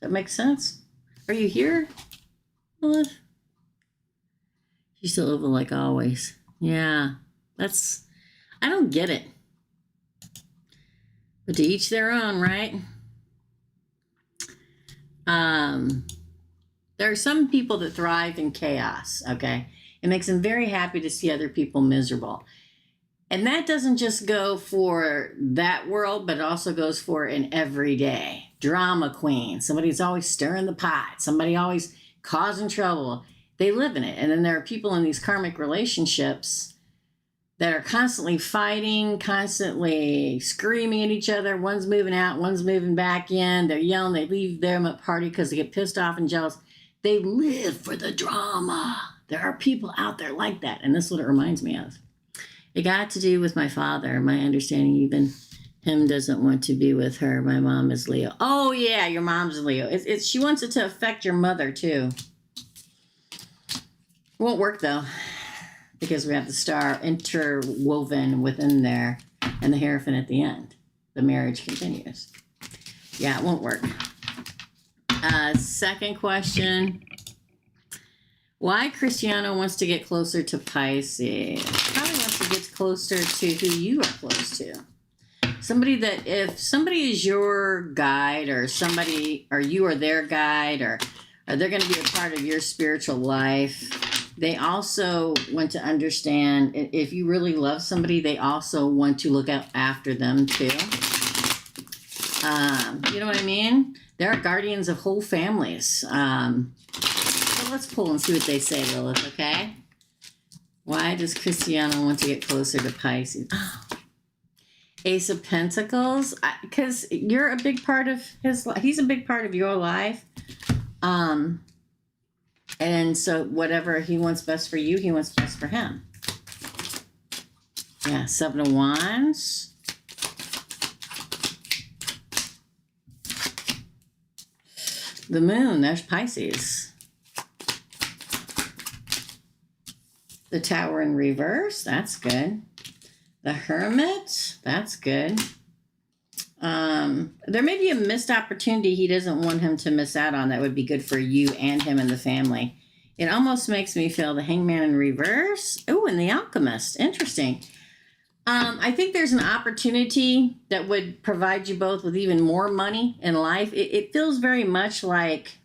Does that make sense? Are you here, Lilith? She's still over like always. Yeah, I don't get it. But to each their own, right? There are some people that thrive in chaos, okay? It makes them very happy to see other people miserable. And that doesn't just go for that world, but it also goes for an everyday drama queen. Somebody's always stirring the pot. Somebody always causing trouble. They live in it. And then there are people in these karmic relationships that are constantly fighting, constantly screaming at each other. One's moving out, one's moving back in. They're yelling. They leave them at party because they get pissed off and jealous. They live for the drama. There are people out there like that. And this is what it reminds me of. It got to do with my father. My understanding, even him doesn't want to be with her. My mom is Leo. Oh, yeah, your mom's Leo. She wants it to affect your mother, too. It won't work, though, because we have the Star interwoven within there and the Hierophant at the end. The marriage continues. Yeah, it won't work. Second question. Why Cristiano wants to get closer to Pisces? Probably wants to get closer to who you are close to. Somebody that, if somebody is your guide, or somebody, or you are their guide, or they're going to be a part of your spiritual life, they also want to understand, if you really love somebody, they also want to look out after them too. You know what I mean? There are guardians of whole families. So let's pull and see what they say, Lilith, okay? Why does Cristiano want to get closer to Pisces? Oh. Ace of Pentacles, because you're a big part of his life. He's a big part of your life. And so whatever he wants best for you, he wants best for him. Yeah, Seven of Wands. The Moon, there's Pisces. The Tower in reverse, that's good. The Hermit, that's good. There may be a missed opportunity he doesn't want him to miss out on that would be good for you and him and the family. It almost makes me feel the Hangman in reverse. Oh, and the Alchemist, interesting. I think there's an opportunity that would provide you both with even more money in life. It feels very much like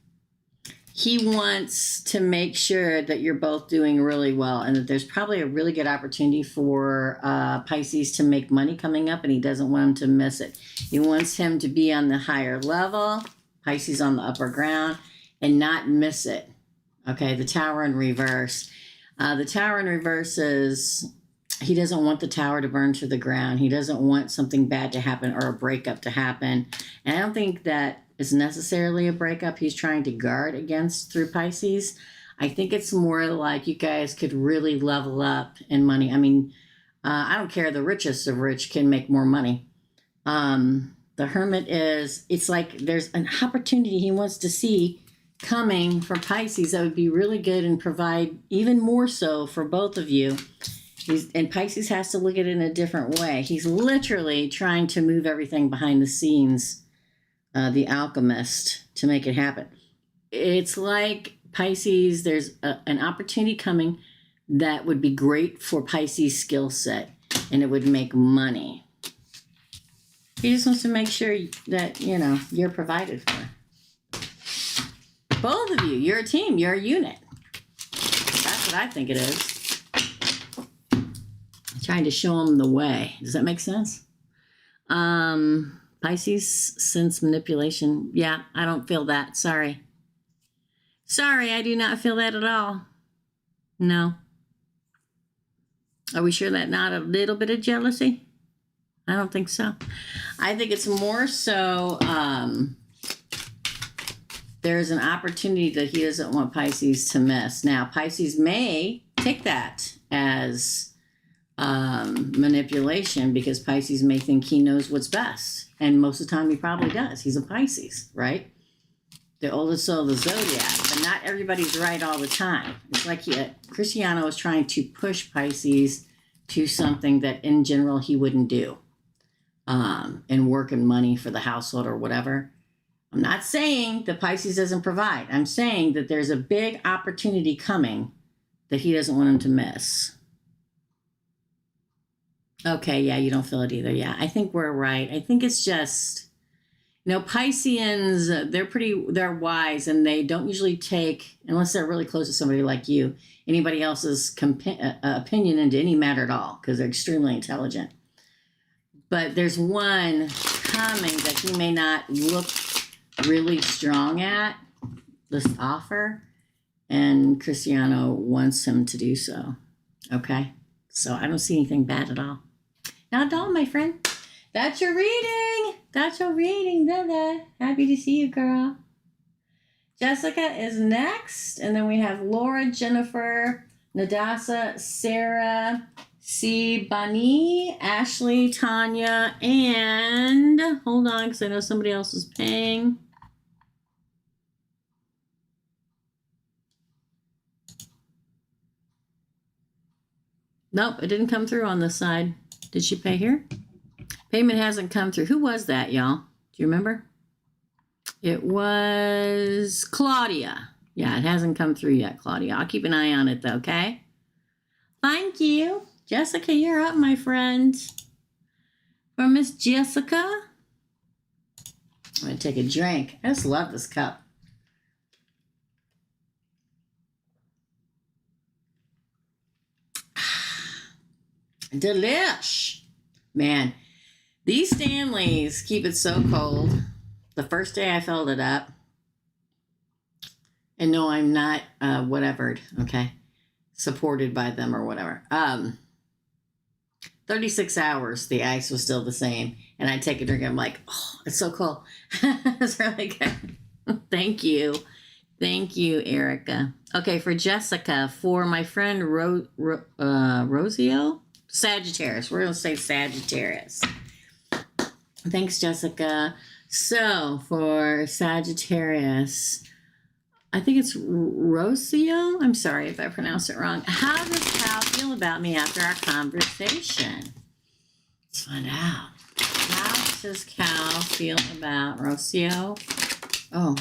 he wants to make sure that you're both doing really well, and that there's probably a really good opportunity for Pisces to make money coming up, and he doesn't want him to miss it. He wants him to be on the higher level, Pisces on the upper ground, and not miss it. Okay, the Tower in reverse. The Tower in reverse is... he doesn't want the tower to burn to the ground. He doesn't want something bad to happen or a breakup to happen. And I don't think that is necessarily a breakup he's trying to guard against through Pisces. I think it's more like you guys could really level up in money. I mean, I don't care. The richest of rich can make more money. The Hermit is, it's like there's an opportunity he wants to see coming from Pisces that would be really good and provide even more so for both of you. And Pisces has to look at it in a different way. He's literally trying to move everything behind the scenes, the alchemist, to make it happen. It's like Pisces, there's an opportunity coming that would be great for Pisces' skill set, and it would make money. He just wants to make sure that, you're provided for. Both of you, you're a team, you're a unit. That's what I think it is. Trying to show him the way. Does that make sense? Pisces sense manipulation. Yeah, I don't feel that. Sorry. Sorry, I do not feel that at all. No. Are we sure that not a little bit of jealousy? I don't think so. I think it's more so there's an opportunity that he doesn't want Pisces to miss. Now, Pisces may take that as manipulation because Pisces may think he knows what's best. And most of the time he probably does. He's a Pisces, right? The oldest soul of the zodiac. But not everybody's right all the time. It's like Cristiano is trying to push Pisces to something that in general he wouldn't do. And work and money for the household or whatever. I'm not saying that Pisces doesn't provide. I'm saying that there's a big opportunity coming that he doesn't want him to miss. Okay, yeah, you don't feel it either. Yeah, I think we're right. I think it's just, Pisceans, they're wise, and they don't usually take, unless they're really close to somebody like you, anybody else's opinion into any matter at all, because they're extremely intelligent. But there's one coming that he may not look really strong at, this offer, and Cristiano wants him to do so. Okay? So I don't see anything bad at all. Not at all, my friend. That's your reading. That's your reading, Dada. Happy to see you, girl. Jessica is next, and then we have Laura, Jennifer, Nadasa, Sarah, C. Bunny, Ashley, Tanya, and hold on, because I know somebody else is paying. Nope, it didn't come through on this side. Did she pay here? Payment hasn't come through. Who was that, y'all? Do you remember? It was Claudia. Yeah, it hasn't come through yet, Claudia. I'll keep an eye on it, though, okay? Thank you. Jessica, you're up, my friend. For Miss Jessica. I'm going to take a drink. I just love this cup. Delish. Man, these Stanleys keep it so cold. The first day I filled it up. And no, I'm not whatevered, okay? Supported by them or whatever. 36 hours, the ice was still the same. And I take a drink, I'm like, oh, it's so cold. It's really good. Thank you. Thank you, Erica. Okay, for Jessica, for my friend Rosio, Sagittarius. We're going to say Sagittarius. Thanks, Jessica. So, for Sagittarius, I think it's Rosio. I'm sorry if I pronounced it wrong. How does Cal feel about me after our conversation? Let's find out. How does Cal feel about Rosio? Oh.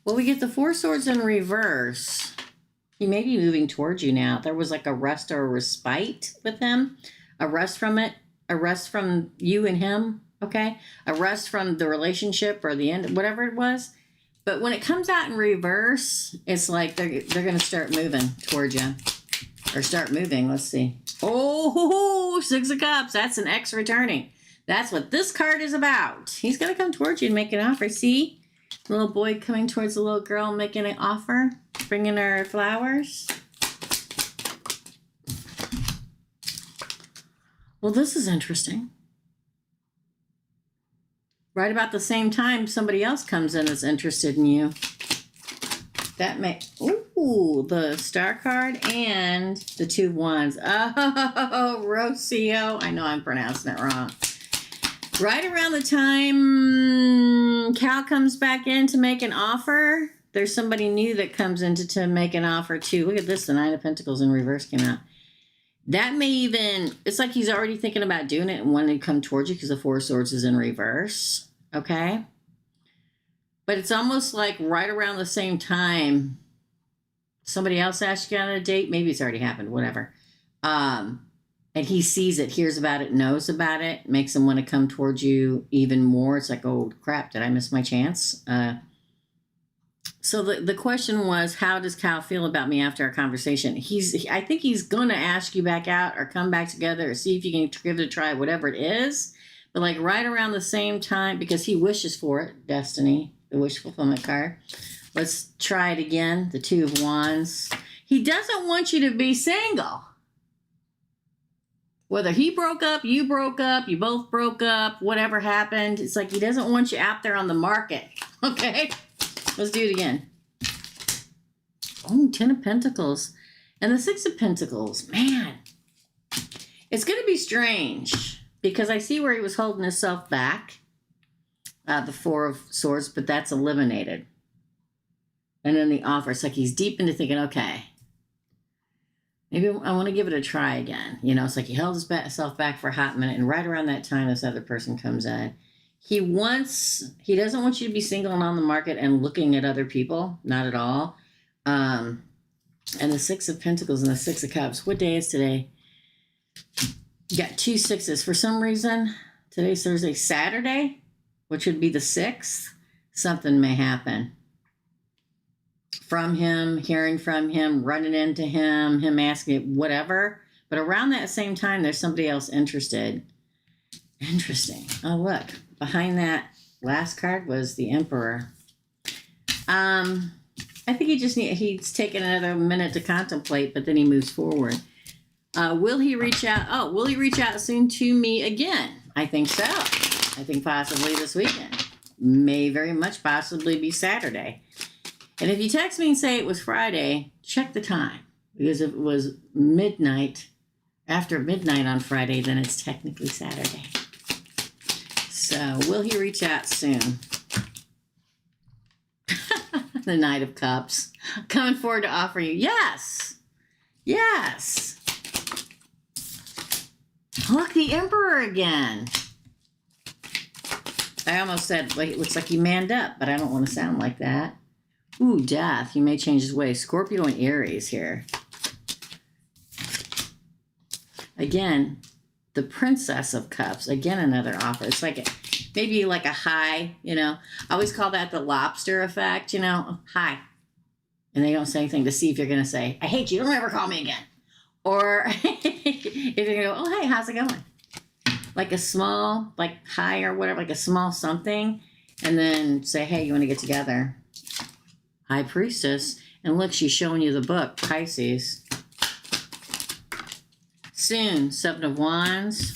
Well, we get the Four Swords in reverse. He may be moving towards you now. There was like a rest or a respite with him. A rest from it. A rest from you and him. Okay? A rest from the relationship or the end, whatever it was. But when it comes out in reverse, it's like they're going to start moving towards you. Or start moving. Let's see. Oh, Six of Cups. That's an X returning. That's what this card is about. He's going to come towards you and make an offer. See? The little boy coming towards the little girl making an offer. Bringing her flowers. Well, this is interesting. Right about the same time, somebody else comes in that's interested in you. That may... Ooh, the star card and the 2 wands. Oh, Rocio. I know I'm pronouncing it wrong. Right around the time Cal comes back in to make an offer, there's somebody new that comes in to make an offer too. Look at this, the Nine of Pentacles in reverse came out. That may even, it's like he's already thinking about doing it and wanting to come towards you because the Four of Swords is in reverse. Okay? But it's almost like right around the same time, somebody else asked you on a date. Maybe it's already happened, whatever. And he sees it, hears about it, knows about it, makes him want to come towards you even more. It's like, oh, crap, did I miss my chance? So the question was, how does Cal feel about me after our conversation? I think he's going to ask you back out or come back together or see if you can give it a try, whatever it is. But like right around the same time, because he wishes for it, Destiny, the wish fulfillment card. Let's try it again, the Two of Wands. He doesn't want you to be single. Whether he broke up, you both broke up, whatever happened, it's like he doesn't want you out there on the market. Okay? Let's do it again. Oh, 10 of Pentacles. And the 6 of Pentacles. Man. It's going to be strange. Because I see where he was holding himself back. The Four of Swords, but that's eliminated. And then the offer. It's like he's deep into thinking, okay, maybe I want to give it a try again. You know, it's like he held himself back for a hot minute. And right around that time, this other person comes in. He doesn't want you to be single and on the market and looking at other people. Not at all. And the 6 of Pentacles and the 6 of Cups. What day is today? You got 2 6s. For some reason, today's Thursday, Saturday, which would be the 6th. Something may happen. From him, hearing from him, running into him asking whatever. But around that same time, there's somebody else interested. Interesting. Oh, look. Behind that last card was the Emperor. I think he's taken another minute to contemplate, but then he moves forward. Will he reach out? Oh, will he reach out soon to me again? I think so. I think possibly this weekend. May very much possibly be Saturday. And if you text me and say it was Friday, check the time. Because if it was midnight, after midnight on Friday, then it's technically Saturday. So, will he reach out soon? The Knight of Cups. Coming forward to offer you. Yes. Yes. Look, the Emperor again. I almost said, like, it looks like he manned up, but I don't want to sound like that. Ooh, Death. He may change his ways. Scorpio and Aries here. Again, the Princess of Cups. Again, another offer. It's like maybe like a high, you know. I always call that the lobster effect, you know. Hi. And they don't say anything to see if you're going to say, I hate you. Don't ever call me again. Or if you're going to go, oh, hey, how's it going? Like a small, like hi or whatever, like a small something. And then say, hey, you want to get together? High Priestess. And look, she's showing you the book, Pisces. Soon, 7 of Wands.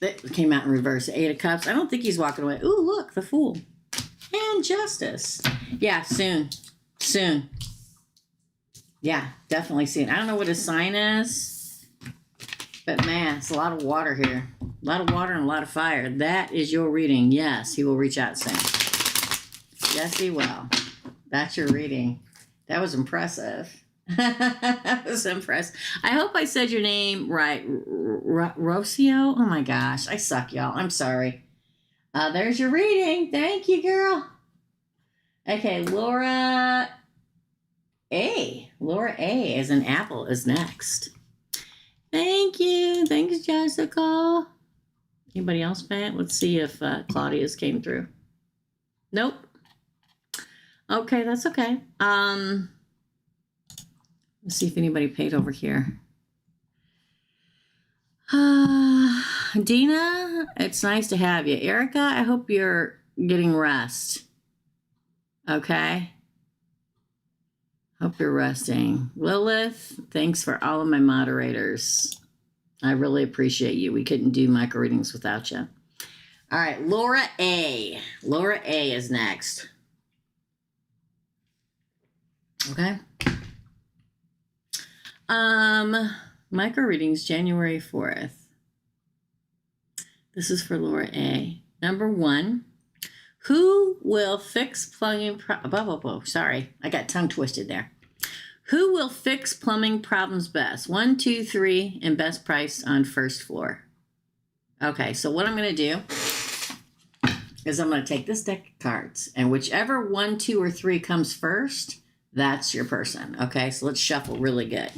That came out in reverse. 8 of Cups. I don't think he's walking away. Ooh, look, the Fool. And Justice. Yeah, soon. Soon. Yeah, definitely soon. I don't know what his sign is. But man, it's a lot of water here. A lot of water and a lot of fire. That is your reading. Yes, he will reach out soon. Yes, he will. That's your reading. That was impressive. That was impressive. I hope I said your name right. Rocio? Oh my gosh. I suck, y'all. I'm sorry. There's your reading. Thank you, girl. Okay, Laura A. Laura A. as an apple is next. Thank you. Thanks, Jessica. Anybody else, Pat? Let's see if Claudia's came through. Nope. Okay, that's okay. Let's see if anybody paid over here. Dina, it's nice to have you. Erica, I hope you're getting rest. Okay? Hope you're resting. Lilith, thanks for all of my moderators. I really appreciate you. We couldn't do micro readings without you. All right, Laura A. Laura A is next. Okay. Micro readings January 4th. This is for Laura A. Number 1, Who will fix plumbing sorry, I got tongue twisted there. Who will fix plumbing problems best? 1, 2, 3, and best price on first floor. Okay, so what I'm going to do is I'm going to take this deck of cards, and whichever 1, 2, or 3 comes first, that's your person. Okay, so let's shuffle really good.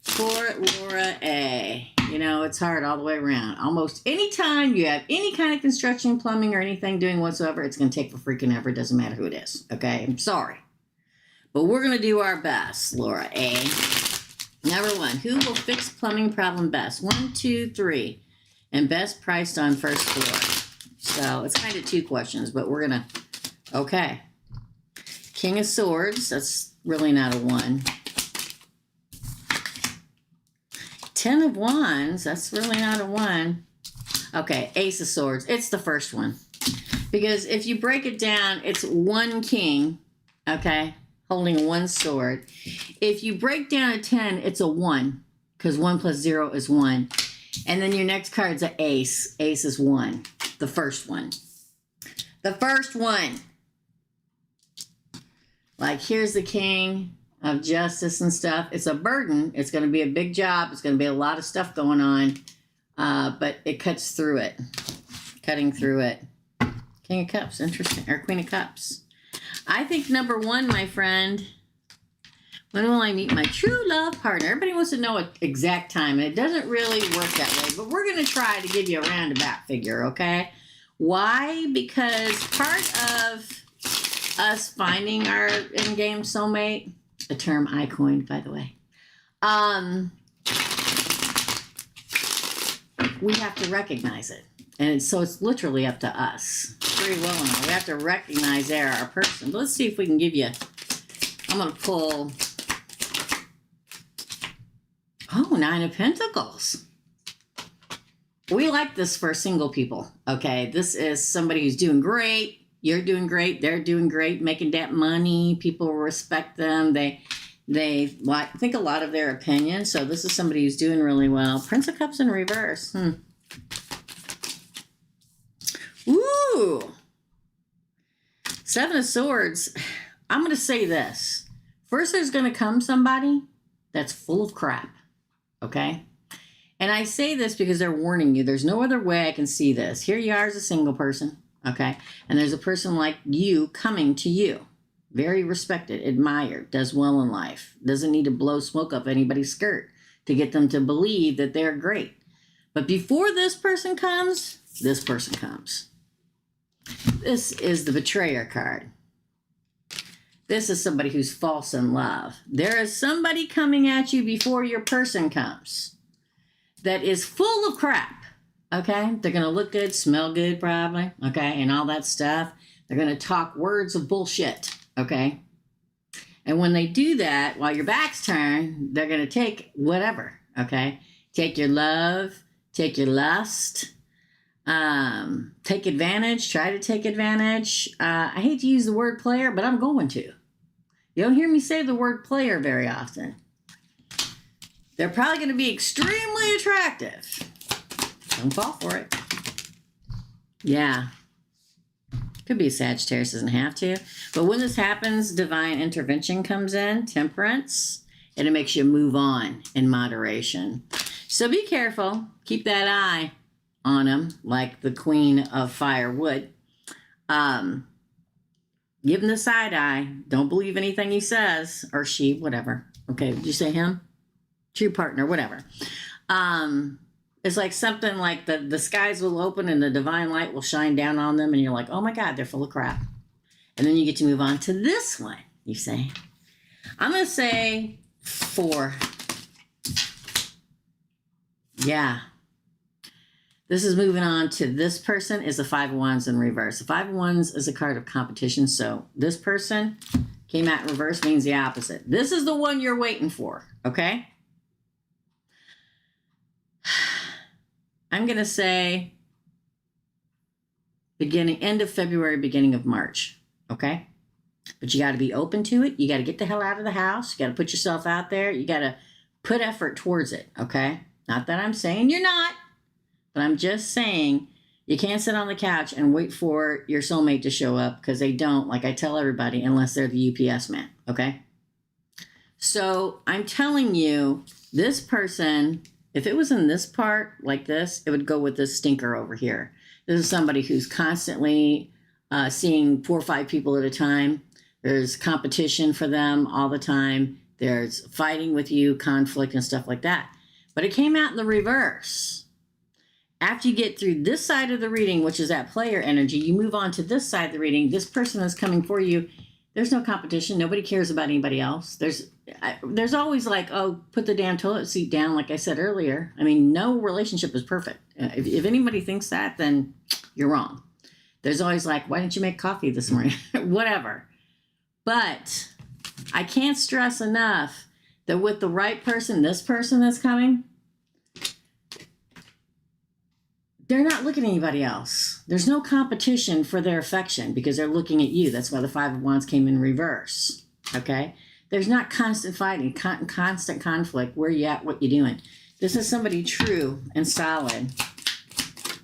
For Laura A. You know, it's hard all the way around. Almost anytime you have any kind of construction, plumbing, or anything doing whatsoever, it's going to take for freaking ever. It doesn't matter who it is. Okay, I'm sorry. But we're going to do our best, Laura A. Number 1, who will fix plumbing problem best? 1, 2, 3. And best priced on first floor. So it's kind of 2 questions, but we're going to... Okay. King of Swords. That's really not a 1. 10 of Wands. That's really not a 1. Okay. Ace of Swords. It's the first one. Because if you break it down, it's 1 king. Okay. Holding 1 sword. If you break down a 10, it's a 1. Because 1 plus 0 is 1. And then your next card's an ace. Ace is 1. The first one. The first one. Like, here's the king of justice and stuff. It's a burden. It's going to be a big job. It's going to be a lot of stuff going on. But it cuts through it. Cutting through it. King of Cups. Interesting. Or Queen of Cups. I think number 1, my friend. When will I meet my true love partner? Everybody wants to know an exact time, and it doesn't really work that way. But we're going to try to give you a roundabout figure, okay? Why? Because part of us finding our in-game soulmate, a term I coined, by the way, we have to recognize it. And so it's literally up to us. Pretty well enough. We have to recognize they're our person. But let's see if we can give you... I'm going to pull... Oh, 9 of Pentacles. We like this for single people, okay? This is somebody who's doing great. You're doing great. They're doing great, making that money. People respect them. They think a lot of their opinion. So this is somebody who's doing really well. Prince of Cups in reverse. Ooh. 7 of Swords. I'm going to say this. First, there's going to come somebody that's full of crap. Okay? And I say this because they're warning you. There's no other way I can see this. Here you are as a single person. Okay? And there's a person like you coming to you. Very respected, admired, does well in life. Doesn't need to blow smoke up anybody's skirt to get them to believe that they're great. But before this person comes, this person comes. This is the betrayer card. This is somebody who's false in love. There is somebody coming at you before your person comes that is full of crap, okay? They're going to look good, smell good probably, okay, and all that stuff. They're going to talk words of bullshit, okay? And when they do that, while your back's turned, they're going to take whatever, okay? Take your love, take your lust, take advantage, try to take advantage. I hate to use the word player, but I'm going to. You don't hear me say the word player very often. They're probably going to be extremely attractive. Don't fall for it. Yeah. Could be a Sagittarius, doesn't have to. But when this happens, divine intervention comes in, temperance, and it makes you move on in moderation. So be careful. Keep that eye on him, like the Queen of Firewood. Give him the side eye. Don't believe anything he says, or she, whatever. Okay, did you say him? True partner, whatever. It's like something like the skies will open and the divine light will shine down on them, and you're like, oh my God, they're full of crap. And then you get to move on to this one, you say. I'm going to say 4. Yeah. This is moving on to this person is the 5 of Wands in reverse. The 5 of Wands is a card of competition. So this person came out in reverse means the opposite. This is the one you're waiting for. Okay. I'm going to say end of February, beginning of March. Okay. But you got to be open to it. You got to get the hell out of the house. You got to put yourself out there. You got to put effort towards it. Okay. Not that I'm saying you're not. But I'm just saying You can't sit on the couch and wait for your soulmate to show up, because they don't, like I tell everybody, unless they're the UPS man, okay? So I'm telling you, this person, if it was in this part like this, it would go with this stinker over here. This is somebody who's constantly seeing 4 or 5 people at a time. There's competition for them all the time. There's fighting with you, conflict and stuff like that. But it came out in the reverse. After you get through this side of the reading, which is that player energy, you move on to this side of the reading. This person is coming for you. There's no competition. Nobody cares about anybody else. There's always like, oh, put the damn toilet seat down, like I said earlier. I mean, no relationship is perfect. If anybody thinks that, then you're wrong. There's always like, why didn't you make coffee this morning? Whatever. But I can't stress enough that with the right person, this person that's coming, they're not looking at anybody else. There's no competition for their affection because they're looking at you. That's why the 5 of Wands came in reverse, okay? There's not constant fighting, constant conflict. Where you at, what you doing? This is somebody true and solid.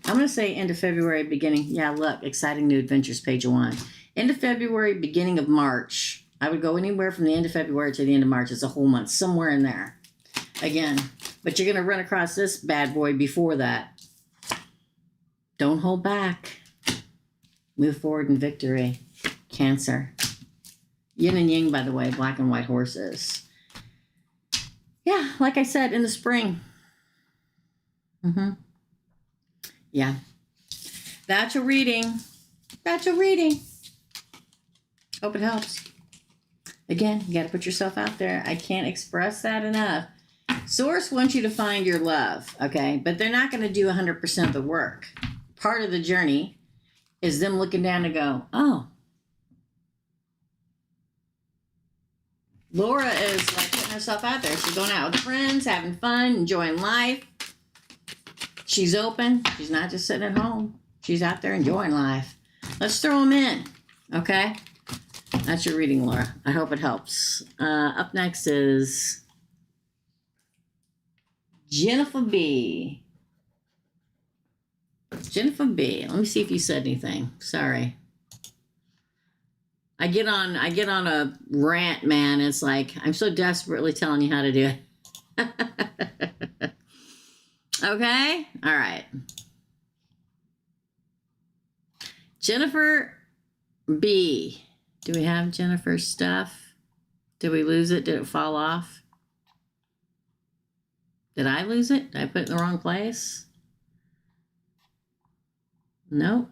I'm going to say end of February, beginning. Yeah, look, exciting new adventures, page of Wands. End of February, beginning of March. I would go anywhere from the end of February to the end of March. It's a whole month, somewhere in there. Again, but you're going to run across this bad boy before that. Don't hold back. Move forward in victory. Cancer. Yin and yang, by the way, black and white horses. Yeah, like I said, in the spring. Yeah. That's your reading. That's your reading. Hope it helps. Again, you got to put yourself out there. I can't express that enough. Source wants you to find your love, okay? But they're not going to do 100% of the work. Part of the journey is them looking down to go, oh. Laura is like putting herself out there. She's going out with friends, having fun, enjoying life. She's open. She's not just sitting at home. She's out there enjoying life. Let's throw them in, okay? That's your reading, Laura. I hope it helps. Up next is Jennifer B. Jennifer B. Let me see if you said anything. Sorry. I get on a rant, man. It's like I'm so desperately telling you how to do it. Okay? All right. Jennifer B. Do we have Jennifer's stuff? Did we lose it? Did it fall off? Did I lose it? Did I put it in the wrong place? Nope.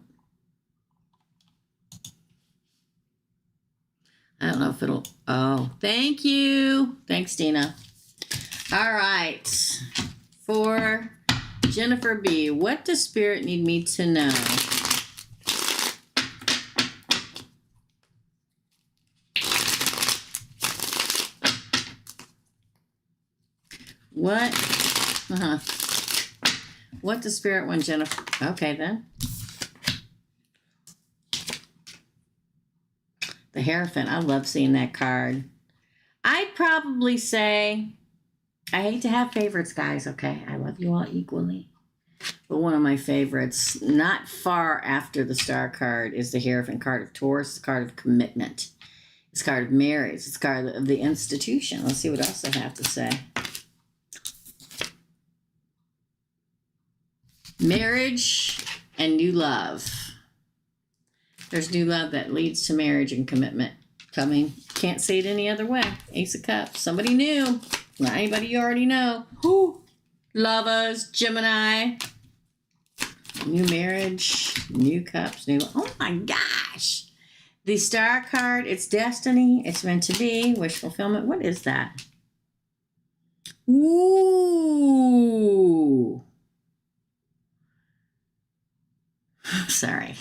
I don't know if it'll... Oh, thank you. Thanks, Dina. All right. For Jennifer B., what does Spirit need me to know? What? What does Spirit want, Jennifer? Okay, then. The Hierophant. I love seeing that card. I'd probably say, I hate to have favorites, guys, okay? I love you all equally. But one of my favorites, not far after the Star card, is the Hierophant card of Taurus, the card of commitment. It's a card of marriage. It's a card of the institution. Let's see what else I have to say. Marriage and new love. There's new love that leads to marriage and commitment coming. Can't say it any other way. Ace of Cups. Somebody new. Not anybody you already know. Who? Lovers, Gemini. New marriage, new cups, new... Oh my gosh. The Star card, it's destiny. It's meant to be. Wish fulfillment. What is that? Ooh. Sorry.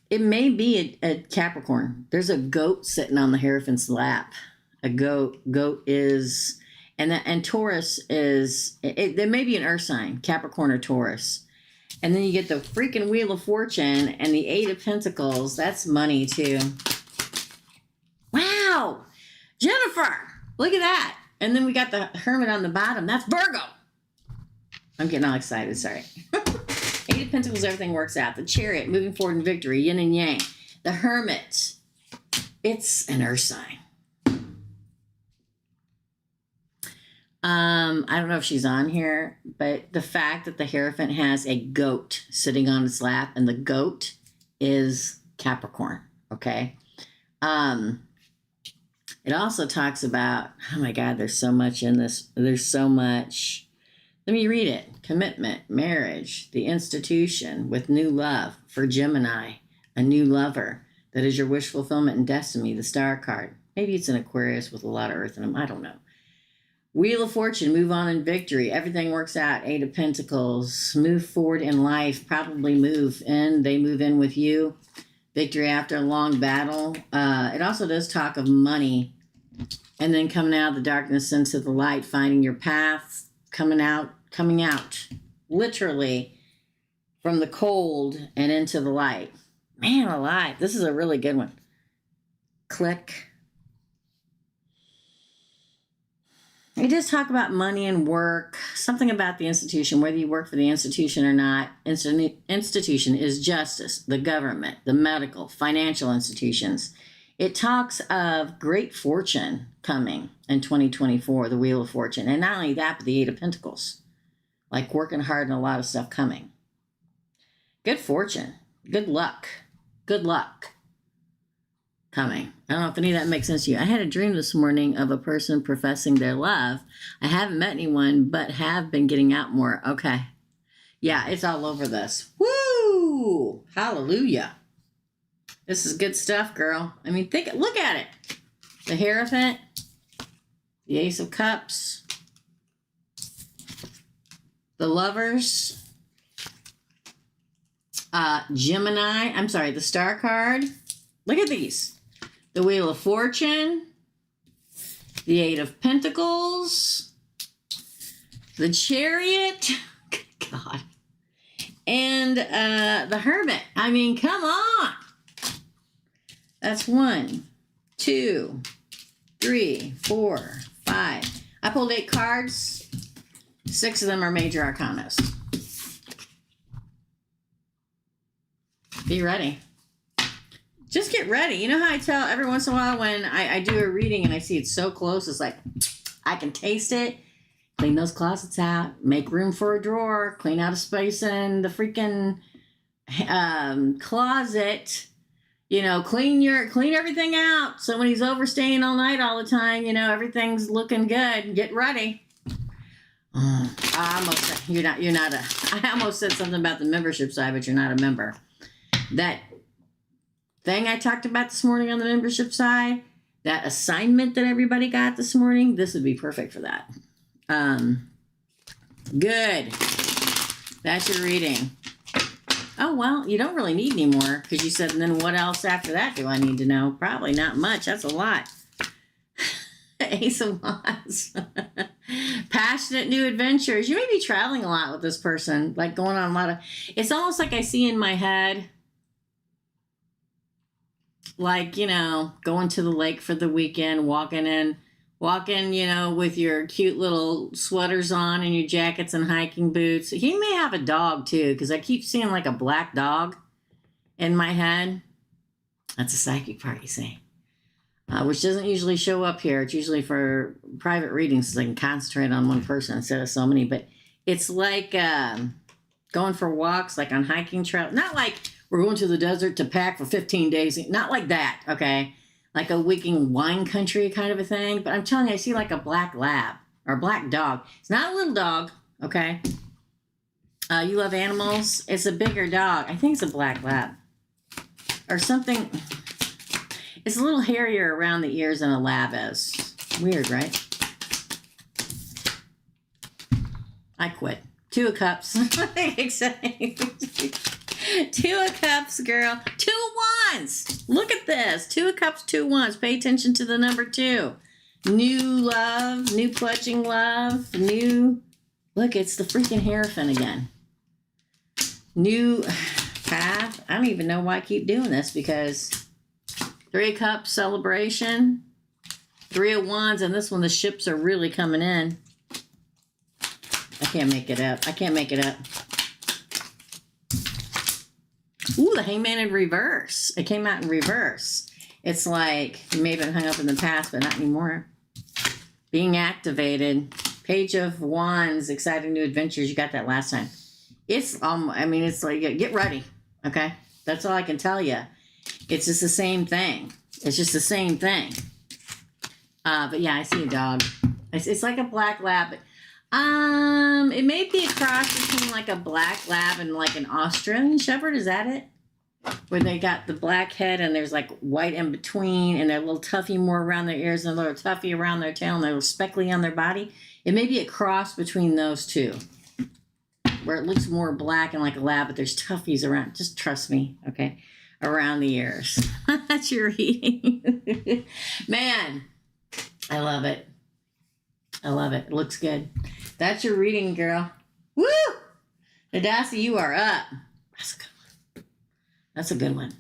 It may be a Capricorn. There's a goat sitting on the Hierophant's lap. A goat. Goat is, and Taurus is. There may be an Earth sign, Capricorn or Taurus, and then you get the freaking Wheel of Fortune and the 8 of Pentacles. That's money too. Wow, Jennifer, look at that. And then we got the Hermit on the bottom. That's Virgo. I'm getting all excited. Sorry. Eight of Pentacles, everything works out. The Chariot, moving forward in victory. Yin and Yang. The Hermit. It's an earth sign. I don't know if she's on here, but the fact that the Hierophant has a goat sitting on its lap, and the goat is Capricorn. Okay. It also talks about, oh my God, there's so much in this. There's so much. Let me read it. Commitment, marriage, the institution with new love for Gemini, a new lover. That is your wish fulfillment and destiny, the Star card. Maybe it's an Aquarius with a lot of earth in them. I don't know. Wheel of Fortune, move on in victory. Everything works out. Eight of Pentacles, move forward in life. Probably move in. They move in with you. Victory after a long battle. It also does talk of money. And then coming out of the darkness into the light, finding your path, coming out, literally from the cold and into the light. Man alive, this is a really good one. Click. It does talk about money and work, something about the institution, whether you work for the institution or not. Institution is justice, the government, the medical, financial institutions. It talks of great fortune coming in 2024, the Wheel of Fortune. And not only that, but the Eight of Pentacles. Like working hard and a lot of stuff coming. Good fortune. Good luck. Good luck coming. I don't know if any of that makes sense to you. I had a dream this morning of a person professing their love. I haven't met anyone, but have been getting out more. Okay. Yeah, it's all over this. Woo! Hallelujah. This is good stuff, girl. I mean, look at it. The Hierophant, the Ace of Cups, the Lovers, Gemini. I'm sorry, the Star card. Look at these. The Wheel of Fortune, the Eight of Pentacles, the Chariot. God. And the Hermit. I mean, come on. That's 1, 2, 3, 4, 5. I pulled 8 cards. 6 of them are major arcanas. Be ready. Just get ready. You know how I tell every once in a while when I do a reading and I see it's so close, it's like, I can taste it. Clean those closets out. Make room for a drawer. Clean out a space in the freaking closet. You know, clean everything out. So when he's overstaying all night all the time, you know, everything's looking good. Get ready. I almost said something about the membership side, but you're not a member. That thing I talked about this morning on the membership side, that assignment that everybody got this morning, this would be perfect for that. Good. That's your reading. Oh, well, you don't really need any more because you said, and then what else after that do I need to know? Probably not much. That's a lot. Ace of Wands. Passionate new adventures. You may be traveling a lot with this person, like going on a lot of, it's almost like I see in my head, like, you know, going to the lake for the weekend, walking, you know, with your cute little sweaters on and your jackets and hiking boots. He may have a dog too, because I keep seeing like a black dog in my head. That's a psychic part, you see. Which doesn't usually show up here. It's usually for private readings so I can concentrate on one person instead of so many. But it's like going for walks, like on hiking trail. Not like we're going to the desert to pack for 15 days. Not like that, okay? Like a weekend wine country kind of a thing. But I'm telling you, I see like a black lab or black dog. It's not a little dog, okay? You love animals? It's a bigger dog. I think it's a black lab or something. It's a little hairier around the ears than a lab is. Weird, right? I quit. 2 of Cups. Exciting. 2 of Cups, girl. 2 of Wands. Look at this. 2 of Cups, 2 of Wands. Pay attention to the number 2. New love, new pledging love, new... Look, it's the freaking Hierophant again. New path. I don't even know why I keep doing this because 3 of Cups, celebration. 3 of Wands, and this one, the ships are really coming in. I can't make it up. I can't make it up. Ooh, the Hangman in reverse. It came out in reverse. It's like you may have been hung up in the past, but not anymore. Being activated. Page of Wands, exciting new adventures. You got that last time. It's I mean, it's like get ready. Okay, that's all I can tell you. It's just the same thing. It's just the same thing. But yeah, I see a dog. It's like a black lab. It may be a cross between like a black lab and like an Australian Shepherd. Is that it? Where they got the black head and there's like white in between, and they're a little tuffy more around their ears and a little tuffy around their tail, and they're a little speckly on their body. It may be a cross between those two, where it looks more black and like a lab, but there's tuffies around. Just trust me, okay? Around the ears. That's your reading. Man, I love it. I love it. It looks good. That's your reading, girl. Woo! Nadasi, you are up. That's a good one. That's a good one.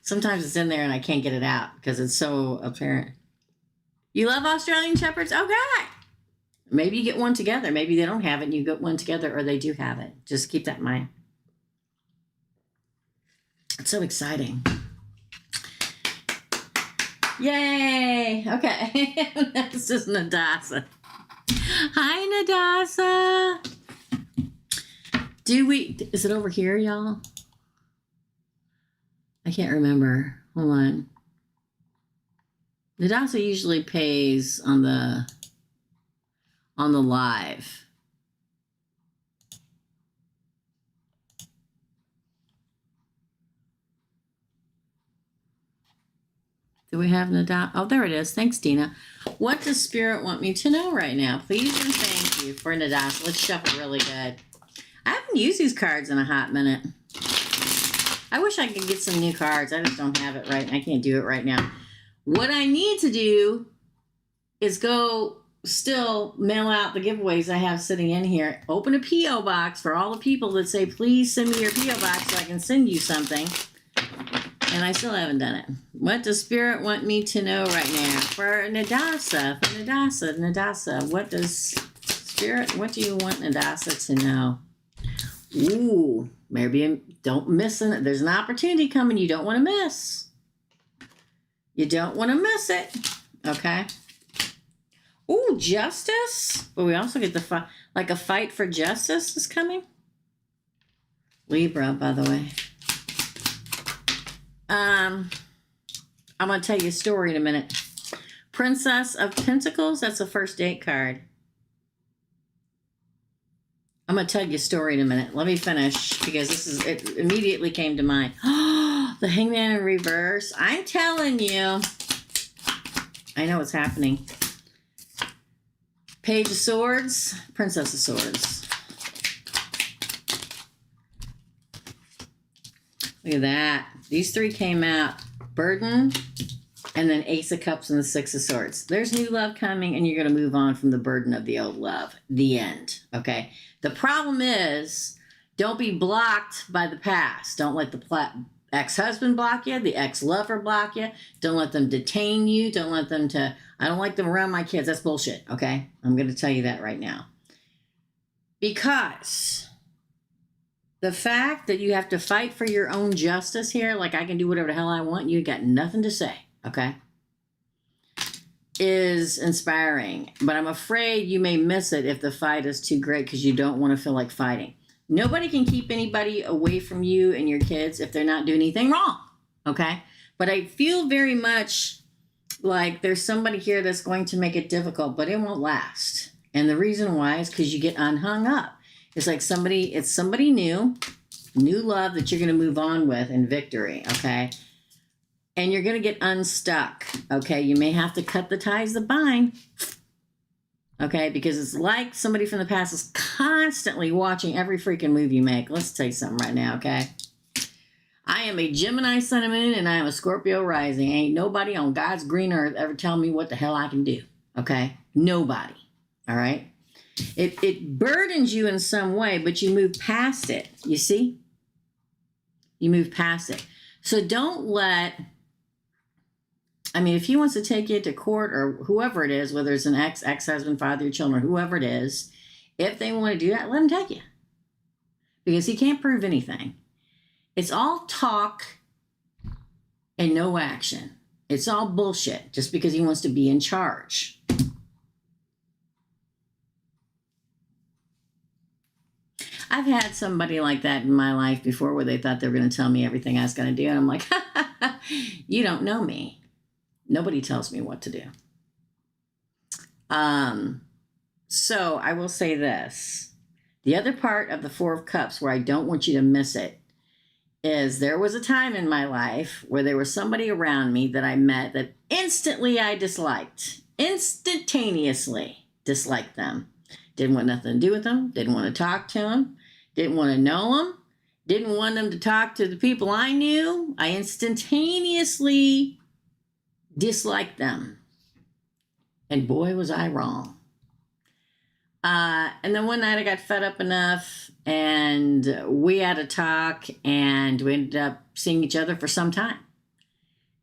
Sometimes it's in there and I can't get it out because it's so apparent. You love Australian Shepherds? Okay. Maybe you get one together. Maybe they don't have it and you get one together, or they do have it. Just keep that in mind. It's so exciting. Yay. Okay. This is Nadasa. Hi, Nadasa. Is it over here, y'all? I can't remember. Hold on. Nadasa usually pays on the live. Do we have Nadasa? Oh, there it is. Thanks, Dina. What does Spirit want me to know right now? Please and thank you for Nadasa. Let's shuffle really good. I haven't used these cards in a hot minute. I wish I could get some new cards. I just don't have it right. I can't do it right now. What I need to do is go still mail out the giveaways I have sitting in here. Open a P.O. box for all the people that say, please send me your P.O. box so I can send you something. And I still haven't done it. What does Spirit want me to know right now? For Nadasa, Nadasa, what does Spirit, what do you want Nadasa to know? Ooh, maybe don't miss it. There's an opportunity coming you don't want to miss. You don't want to miss it. Okay. Ooh, justice. But we also get the fight, like a fight for justice is coming. Libra, by the way. I'm going to tell you a story in a minute. Princess of Pentacles, that's a first date card. I'm going to tell you a story in a minute. Let me finish because it immediately came to mind. Oh, the Hangman in reverse. I'm telling you. I know what's happening. Page of Swords, Princess of Swords. Look at that. These three came out. Burden, and then Ace of Cups and the Six of Swords. There's new love coming, and you're going to move on from the burden of the old love. The end. Okay? The problem is, don't be blocked by the past. Don't let the ex-husband block you, the ex-lover block you. Don't let them detain you. Don't let them I don't like them around my kids. That's bullshit, okay? I'm going to tell you that right now. Because the fact that you have to fight for your own justice here, like I can do whatever the hell I want, you got nothing to say, okay? Is inspiring. But I'm afraid you may miss it if the fight is too great because you don't want to feel like fighting. Nobody can keep anybody away from you and your kids if they're not doing anything wrong, okay? But I feel very much like there's somebody here that's going to make it difficult, but it won't last. And the reason why is because you get unhung up. It's like it's somebody new love that you're going to move on with in victory, okay? And you're going to get unstuck, okay? You may have to cut the ties that bind, okay? Because it's like somebody from the past is constantly watching every freaking move you make. Let's tell you something right now, okay? I am a Gemini sun and moon, and I am a Scorpio rising. Ain't nobody on God's green earth ever tell me what the hell I can do, okay? Nobody, all right? It burdens you in some way, but you move past it, you see? You move past it. So don't if he wants to take you to court or whoever it is, whether it's an ex-husband, father, your children, whoever it is, If they want to do that, let him take you. Because he can't prove anything. It's all talk and no action. It's all bullshit just because he wants to be in charge. I've had somebody like that in my life before where they thought they were going to tell me everything I was going to do. And I'm like, you don't know me. Nobody tells me what to do. So I will say this. The other part of the Four of Cups where I don't want you to miss it is there was a time in my life where there was somebody around me that I met that instantly I disliked. Instantaneously disliked them. Didn't want nothing to do with them. Didn't want to talk to them. Didn't want to know them. Didn't want them to talk to the people I knew. I instantaneously disliked them. And boy, was I wrong. And then one night I got fed up enough and we had a talk and we ended up seeing each other for some time.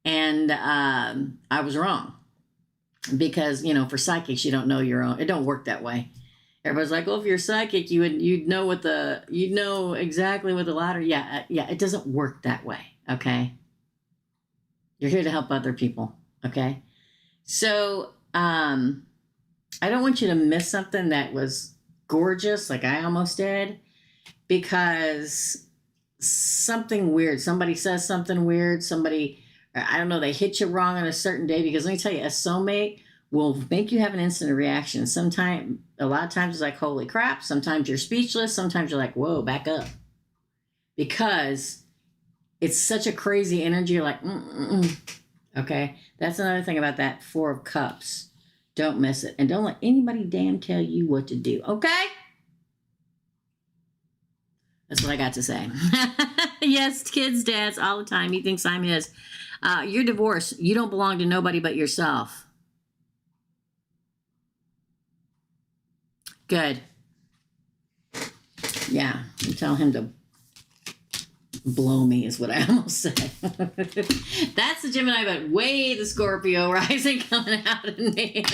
And I was wrong because, you know, for psychics, you don't know your own. It don't work that way. Everybody's like, "Oh, if you're psychic, you'd know exactly what the lottery." Yeah, it doesn't work that way. Okay, you're here to help other people. Okay, so I don't want you to miss something that was gorgeous, like I almost did, because something weird. Somebody says something weird. Somebody, I don't know, they hit you wrong on a certain day. Because let me tell you, a soulmate will make you have an instant reaction. A lot of times it's like, holy crap. Sometimes you're speechless. Sometimes you're like, whoa, back up. Because it's such a crazy energy. You're like, Okay. That's another thing about that Four of Cups. Don't miss it. And don't let anybody damn tell you what to do. Okay? That's what I got to say. Yes, kids, dads, all the time. He thinks I'm his. You're divorced. You don't belong to nobody but yourself. Good. Yeah, you tell him to blow me is what I almost said. That's the Gemini, but way the Scorpio rising coming out in me.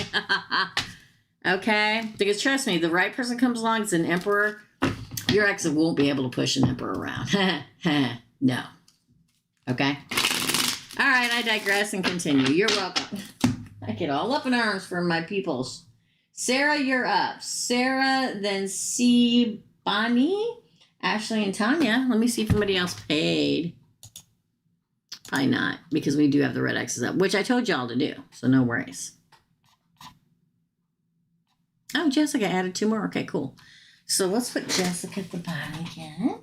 Okay? Because trust me, the right person comes along, it's an emperor. Your ex won't be able to push an emperor around. No. Okay? All right, I digress and continue. You're welcome. I get all up in arms for my peoples. Sarah, you're up. Sarah, then C. Bonnie, Ashley, and Tanya. Let me see if anybody else paid. Probably not, because we do have the red X's up, which I told y'all to do, so no worries. Oh, Jessica added 2 more. Okay, cool. So let's put Jessica at the bottom again.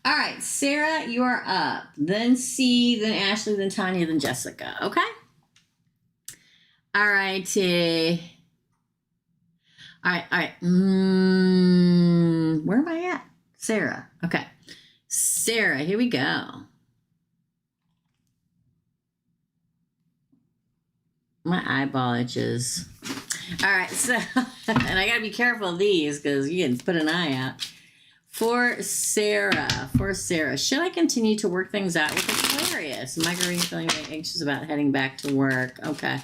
All right, Sarah, you are up. Then C, then Ashley, then Tanya, then Jessica. Okay? All right. All right. Where am I at? Sarah. Okay. Sarah, here we go. My eyeball itches. All right. So, and I got to be careful of these because you can put an eye out. For Sarah, should I continue to work things out with Aquarius? Marguerite feeling very anxious about heading back to work. Okay.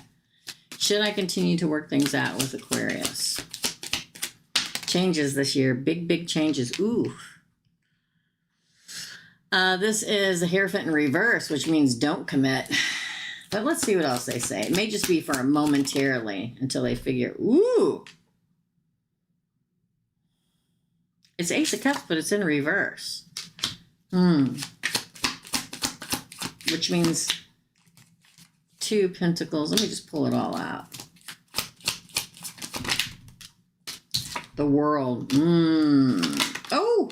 Should I continue to work things out with Aquarius? Changes this year. Big changes. Ooh. This is a Hierophant in reverse, which means don't commit. But let's see what else they say. It may just be for momentarily until they figure, ooh. It's Ace of Cups, but it's in reverse. Which means 2 Pentacles. Let me just pull it all out. The World. Oh!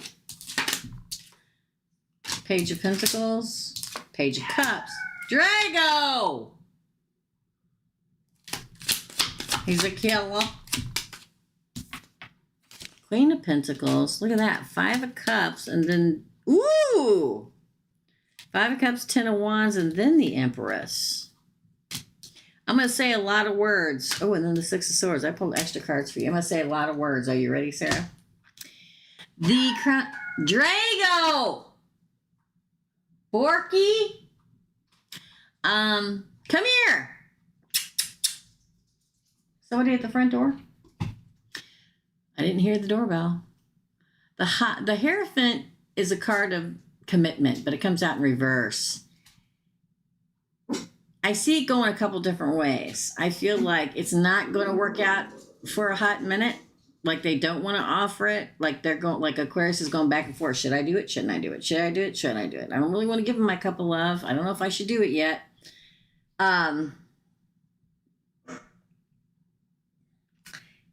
Page of Pentacles. Page of Cups. Drago! He's a killer. Queen of Pentacles. Look at that. 5 of Cups. And then, ooh! 5 of Cups, 10 of Wands, and then the Empress. I'm going to say a lot of words. Oh, and then the 6 of Swords. I pulled extra cards for you. I'm going to say a lot of words. Are you ready, Sarah? The Crown. Drago! Borky? Come here. Somebody at the front door? I didn't hear the doorbell. The Hierophant is a card of commitment, but it comes out in reverse. I see it going a couple different ways. I feel like it's not going to work out for a hot minute. Like they don't want to offer it. Like they're going, like Aquarius is going back and forth. Should I do it? Shouldn't I do it? Should I do it? Shouldn't I do it? I don't really want to give them my cup of love. I don't know if I should do it yet. And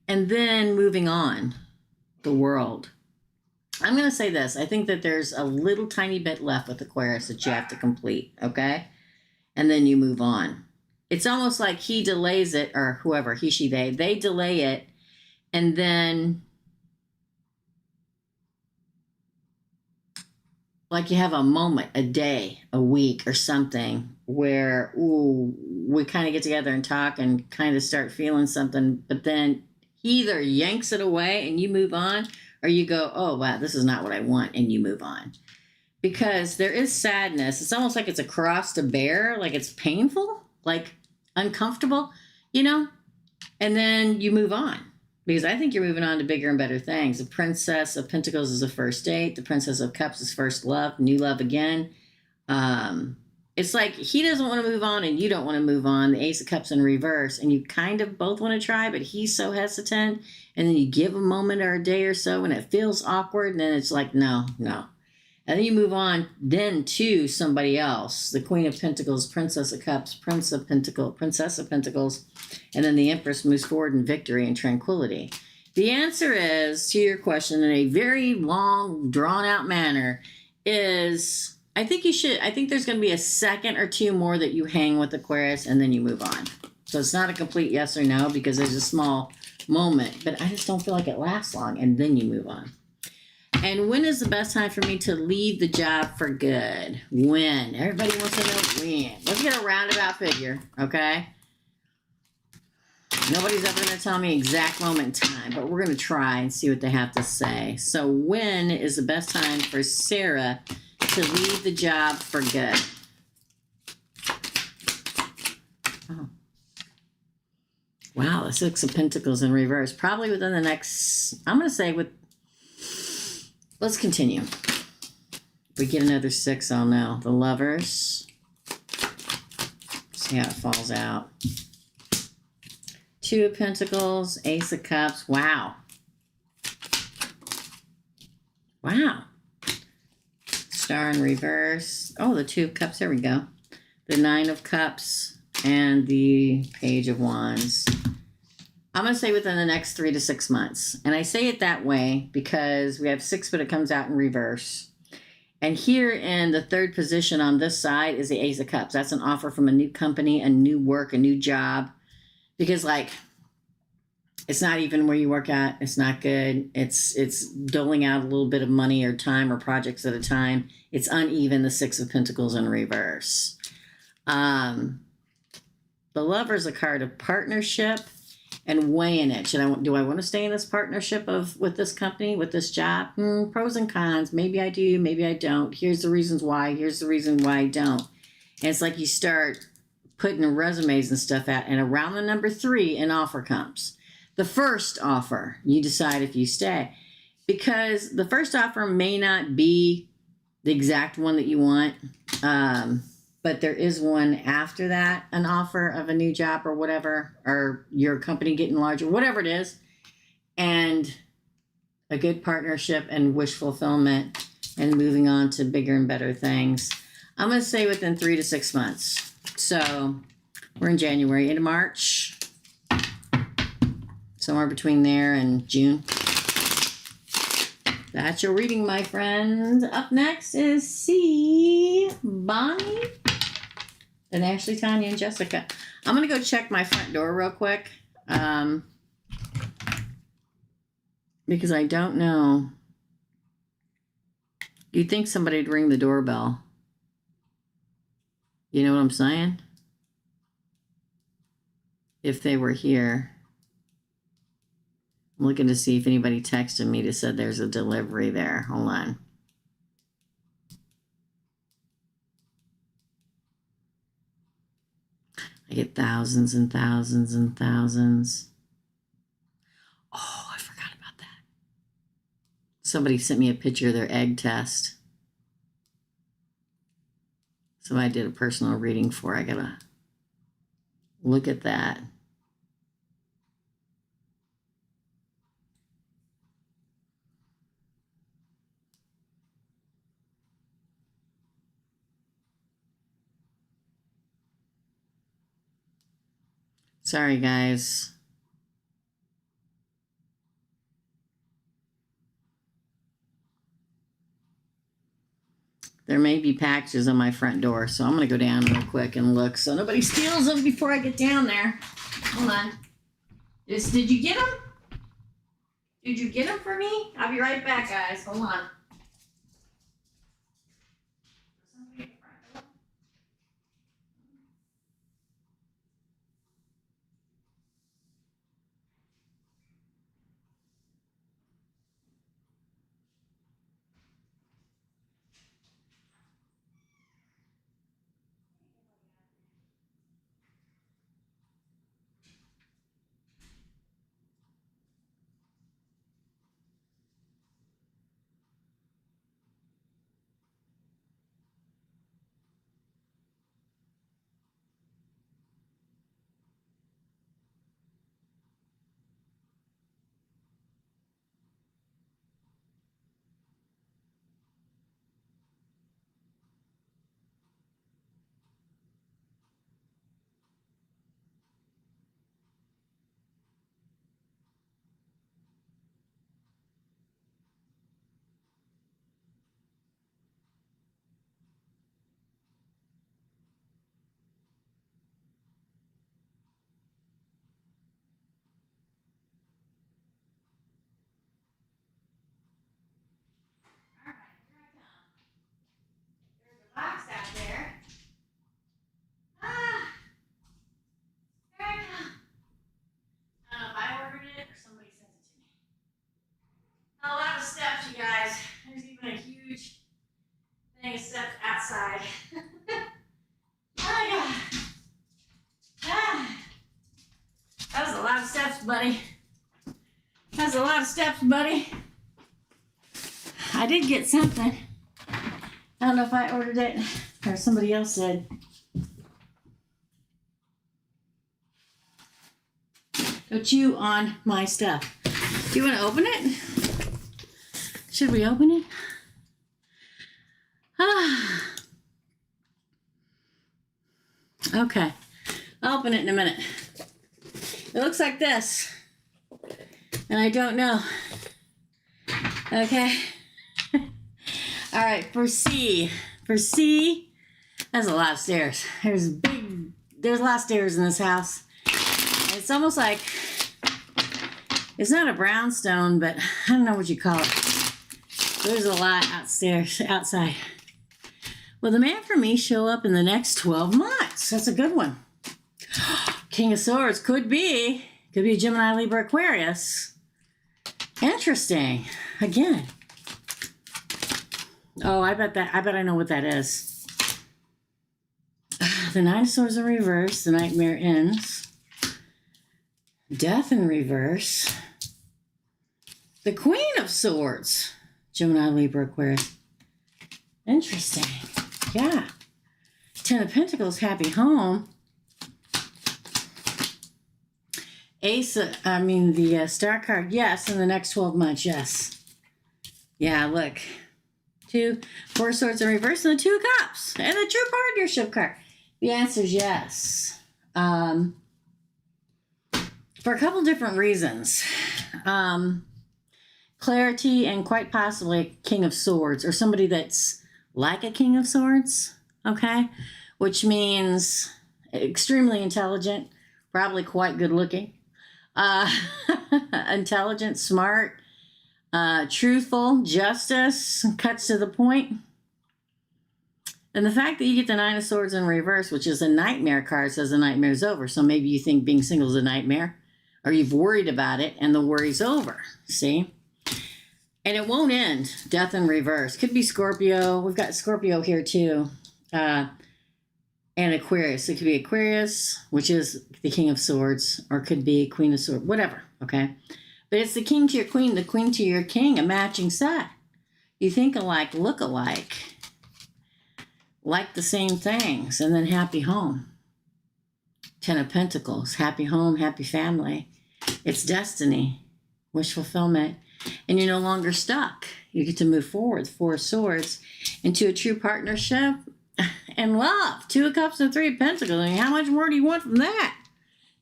then moving on, the world. I'm going to say this. I think that there's a little tiny bit left with Aquarius that you have to complete, okay? And then you move on. It's almost like he delays it, or whoever, he, she, they delay it, and then like you have a moment, a day, a week, or something where, ooh, we kind of get together and talk and kind of start feeling something, but then he either yanks it away and you move on, or you go, oh, wow, this is not what I want, and you move on. Because there is sadness. It's almost like it's a cross to bear, like it's painful, like uncomfortable, you know? And then you move on. Because I think you're moving on to bigger and better things. The Princess of Pentacles is a first date. The Princess of Cups is first love, new love again. It's like he doesn't want to move on and you don't want to move on. The Ace of Cups in reverse. And you kind of both want to try, but he's so hesitant. And then you give a moment or a day or so and it feels awkward. And then it's like, no. And then you move on then to somebody else. The Queen of Pentacles, Princess of Cups, Prince of Pentacles, Princess of Pentacles. And then the Empress moves forward in victory and tranquility. The answer is, to your question in a very long, drawn-out manner, is I think there's going to be a second or two more that you hang with Aquarius and then you move on. So it's not a complete yes or no because there's a small moment. But I just don't feel like it lasts long and then you move on. And when is the best time for me to leave the job for good? When? Everybody wants to know when. Let's get a roundabout figure, okay? Nobody's ever going to tell me exact moment in time, but we're going to try and see what they have to say. So when is the best time for Sarah to leave the job for good? Oh. Wow, the Six of Pentacles in reverse. Probably within the next, I'm going to say let's continue. If we get another 6, I'll know. The Lovers. See how it falls out. 2 of Pentacles, Ace of Cups. Wow. Star in reverse. Oh, the 2 of Cups. There we go. The 9 of Cups and the Page of Wands. I'm going to say within the next 3 to 6 months. And I say it that way because we have 6, but it comes out in reverse. And here in the third position on this side is the Ace of Cups. That's an offer from a new company, a new work, a new job. Because, like, it's not even where you work at. It's not good. It's doling out a little bit of money or time or projects at a time. It's uneven, the 6 of Pentacles in reverse. The Lover's a card of partnership. And weighing it. Do I want to stay in this partnership with this company, with this job? Pros and cons. Maybe I do, maybe I don't. Here's the reasons why. Here's the reason why I don't. And it's like you start putting resumes and stuff out, and around the number 3, an offer comes. The first offer, you decide if you stay. Because the first offer may not be the exact one that you want. But there is one after that, an offer of a new job or whatever, or your company getting larger, whatever it is, and a good partnership and wish fulfillment and moving on to bigger and better things. I'm going to say within 3 to 6 months. So we're in January, into March, somewhere between there and June. That's your reading, my friend. Up next is C. Bonnie. And Ashley, Tanya, and Jessica. I'm going to go check my front door real quick. Because I don't know. You'd think somebody would ring the doorbell. You know what I'm saying? If they were here. I'm looking to see if anybody texted me that said there's a delivery there. Hold on. I get thousands and thousands and thousands. Oh, I forgot about that. Somebody sent me a picture of their egg test. Somebody did a personal reading for. I gotta look at that. Sorry, guys. There may be packages on my front door, so I'm going to go down real quick and look so nobody steals them before I get down there. Hold on. Did you get them? Did you get them for me? I'll be right back, guys. Hold on. Box out there. Ah, there I go. I don't know if I ordered it or somebody sent it to me. A lot of steps, you guys. There's even a huge thing of steps outside. Oh, yeah. Ah, that was a lot of steps, buddy. That's a lot of steps, buddy. I did get something. I don't know if I ordered it or somebody else did. Don't chew on my stuff. Do you want to open it? Should we open it? Ah. Okay. I'll open it in a minute. It looks like this. And I don't know. Okay. All right, for C, that's a lot of stairs. There's a lot of stairs in this house. It's almost like, it's not a brownstone, but I don't know what you call it. There's a lot outside. Will the man for me show up in the next 12 months? That's a good one. King of Swords, could be a Gemini, Libra, Aquarius. Interesting. Again. Oh, I bet I know what that is. The Nine of Swords in reverse. The nightmare ends. Death in reverse. The Queen of Swords. Gemini, Libra, Aquarius. Interesting. Yeah. Ten of Pentacles, happy home. The star card, yes, in the next 12 months, yes. Yeah, look. Four of Swords in reverse and the Two of Cups and the True Partnership card. The answer is yes. For a couple different reasons. Clarity and quite possibly a King of Swords or somebody that's like a King of Swords, okay? Which means extremely intelligent, probably quite good looking, intelligent, smart, truthful, justice, cuts to the point. And the fact that you get the Nine of Swords in reverse, which is a nightmare card, says the nightmare's over. So maybe you think being single is a nightmare, or you've worried about it and the worry's over. See? And it won't end. Death in reverse. Could be Scorpio. We've got Scorpio here too. And Aquarius. It could be Aquarius, which is the King of Swords, or it could be Queen of Swords, whatever. Okay. But it's the king to your queen, the queen to your king, a matching set. You think alike, look alike. Like the same things, and then happy home. 10 of Pentacles, happy home, happy family. It's destiny, wish fulfillment, and you're no longer stuck. You get to move forward, 4 of Swords, into a true partnership and love. 2 of Cups and 3 of Pentacles. I mean, how much more do you want from that?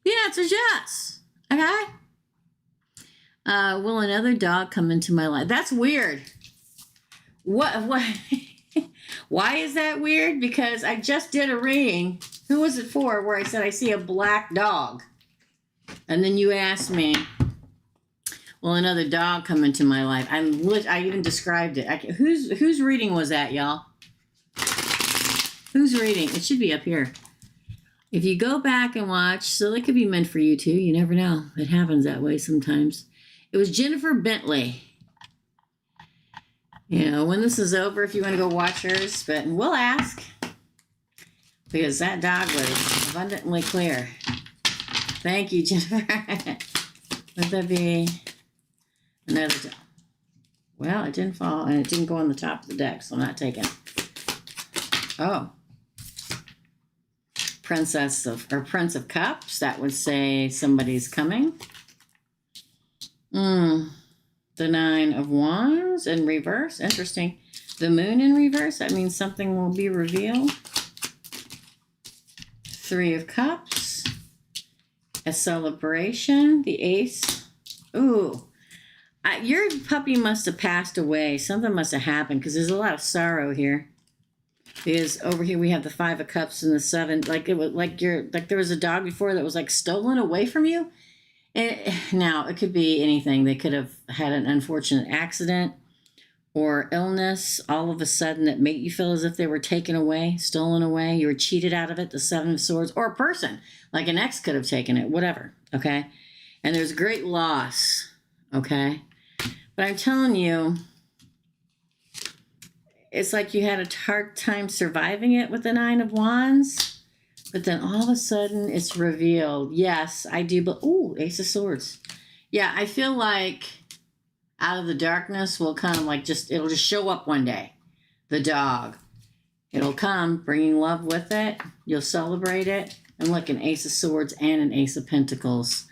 The answer is yes. Okay? Will another dog come into my life? That's weird. What? Why is that weird? Because I just did a reading. Who was it for? Where I said I see a black dog. And then you asked me, will another dog come into my life? I even described it. Whose reading was that, y'all? Whose reading? It should be up here. If you go back and watch, so it could be meant for you too. You never know. It happens that way sometimes. It was Jennifer Bentley. You know, when this is over, if you want to go watch hers, but we'll ask. Because that dog was abundantly clear. Thank you, Jennifer. Would that be another dog? Well, it didn't fall, and it didn't go on the top of the deck, so I'm not taking it. Oh. Prince of Cups. That would say somebody's coming. The 9 of Wands in reverse. Interesting. The Moon in reverse. That means something will be revealed. 3 of Cups. A celebration. The Ace. Ooh. Your puppy must have passed away. Something must have happened because there's a lot of sorrow here. Because over here we have the 5 of Cups and the 7. Like it was like there was a dog before that was like stolen away from you. Now, it could be anything. They could have had an unfortunate accident or illness all of a sudden that made you feel as if they were taken away, stolen away. You were cheated out of it, the 7 of Swords, or a person, like an ex could have taken it, whatever, okay? And there's great loss, okay? But I'm telling you, it's like you had a hard time surviving it with the 9 of Wands. But then all of a sudden it's revealed. Yes, I do. But, ooh, Ace of Swords. Yeah, I feel like out of the darkness will come it'll just show up one day. The dog. It'll come bringing love with it. You'll celebrate it. And look, an Ace of Swords and an Ace of Pentacles.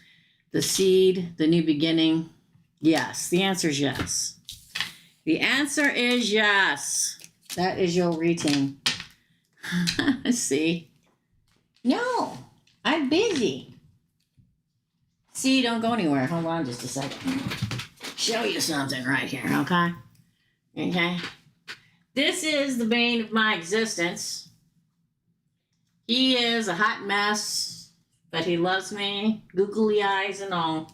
The seed, the new beginning. Yes, the answer is yes. The answer is yes. That is your reading. See? No, I'm busy. See, don't go anywhere. Hold on just a second. Show you something right here, okay? Okay. This is the bane of my existence. He is a hot mess, but he loves me, googly eyes and all.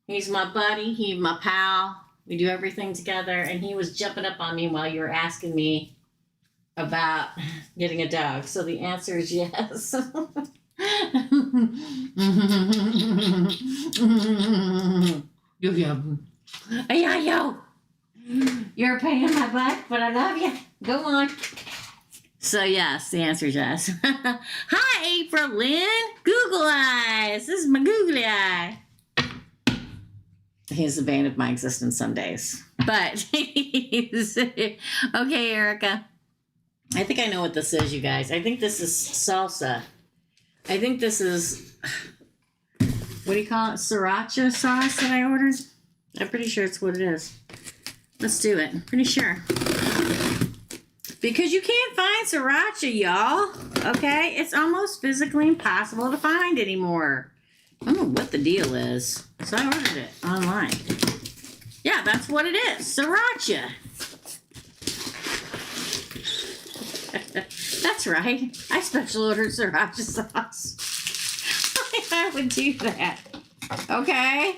He's my buddy. He's my pal. We do everything together, and he was jumping up on me while you were asking me about getting a dog. So the answer is yes. Yo. You're a pain in my butt, but I love you. Go on. So yes, the answer is yes. Hi, April Lynn. Google eyes. This is my googly eye. He's the bane of my existence some days. But okay, Erica. I think I know what this is, you guys. I think this is salsa. I think this is, what do you call it? Sriracha sauce that I ordered? I'm pretty sure it's what it is. Let's do it. I'm pretty sure. Because you can't find sriracha, y'all. Okay? It's almost physically impossible to find anymore. I don't know what the deal is. So I ordered it online. Yeah, that's what it is. Sriracha. That's right. I special ordered sriracha sauce. I would do that. Okay?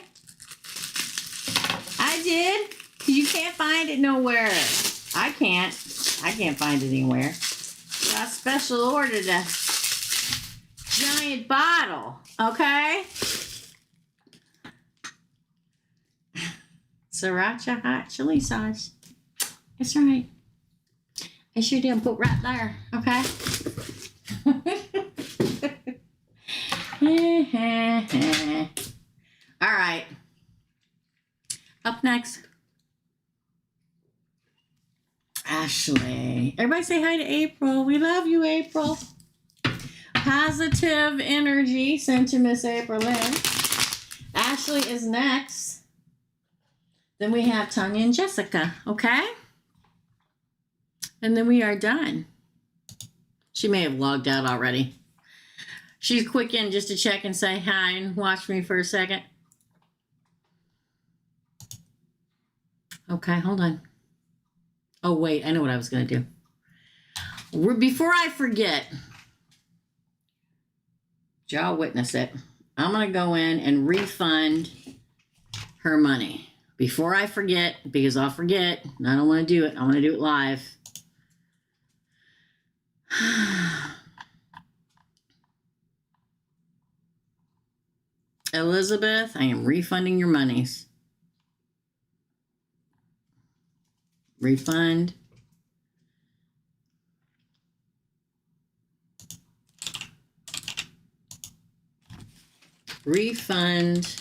I did. Because you can't find it nowhere. I can't find it anywhere. So I special ordered a giant bottle. Okay? Sriracha hot chili sauce. That's right. I sure did put right there, okay? All right. Up next, Ashley. Everybody say hi to April. We love you, April. Positive energy sent to Miss April Lynn. Ashley is next. Then we have Tanya and Jessica, okay? And then we are done. She may have logged out already. She's quick in just to check and say hi and watch me for a second. Okay, hold on. Oh, wait, I know what I was going to do. Before I forget, y'all witness it, I'm going to go in and refund her money. Before I forget, because I'll forget, and I don't want to do it. I want to do it live. Elizabeth, I am refunding your monies. Refund. Refund.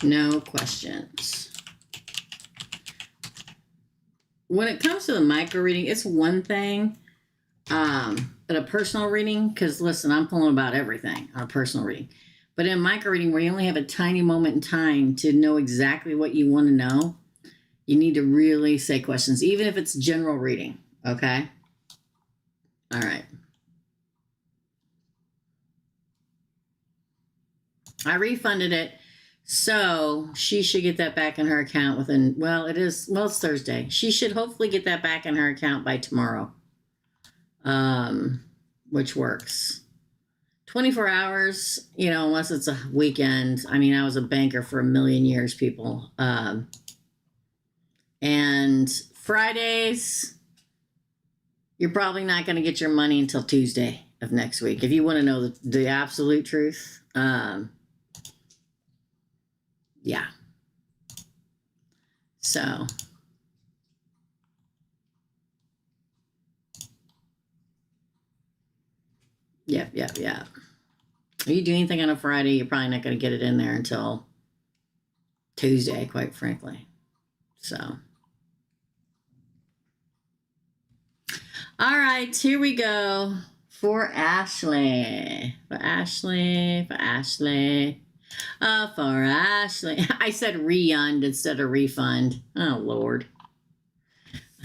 No questions. When it comes to the micro reading, it's one thing at a personal reading, because listen, I'm pulling about everything on a personal reading. But in micro reading, where you only have a tiny moment in time to know exactly what you want to know, you need to really say questions, even if it's general reading, okay? All right. I refunded it. So she should get that back in her account within, it's Thursday. She should hopefully get that back in her account by tomorrow, which works. 24 hours, unless it's a weekend. I mean, I was a banker for a million years, people. And Fridays, you're probably not going to get your money until Tuesday of next week. If you want to know the absolute truth, yeah. So. Yep. If you do anything on a Friday, you're probably not going to get it in there until Tuesday, quite frankly. So. All right, here we go for Ashley. For Ashley. I said refund instead of refund. Oh, Lord.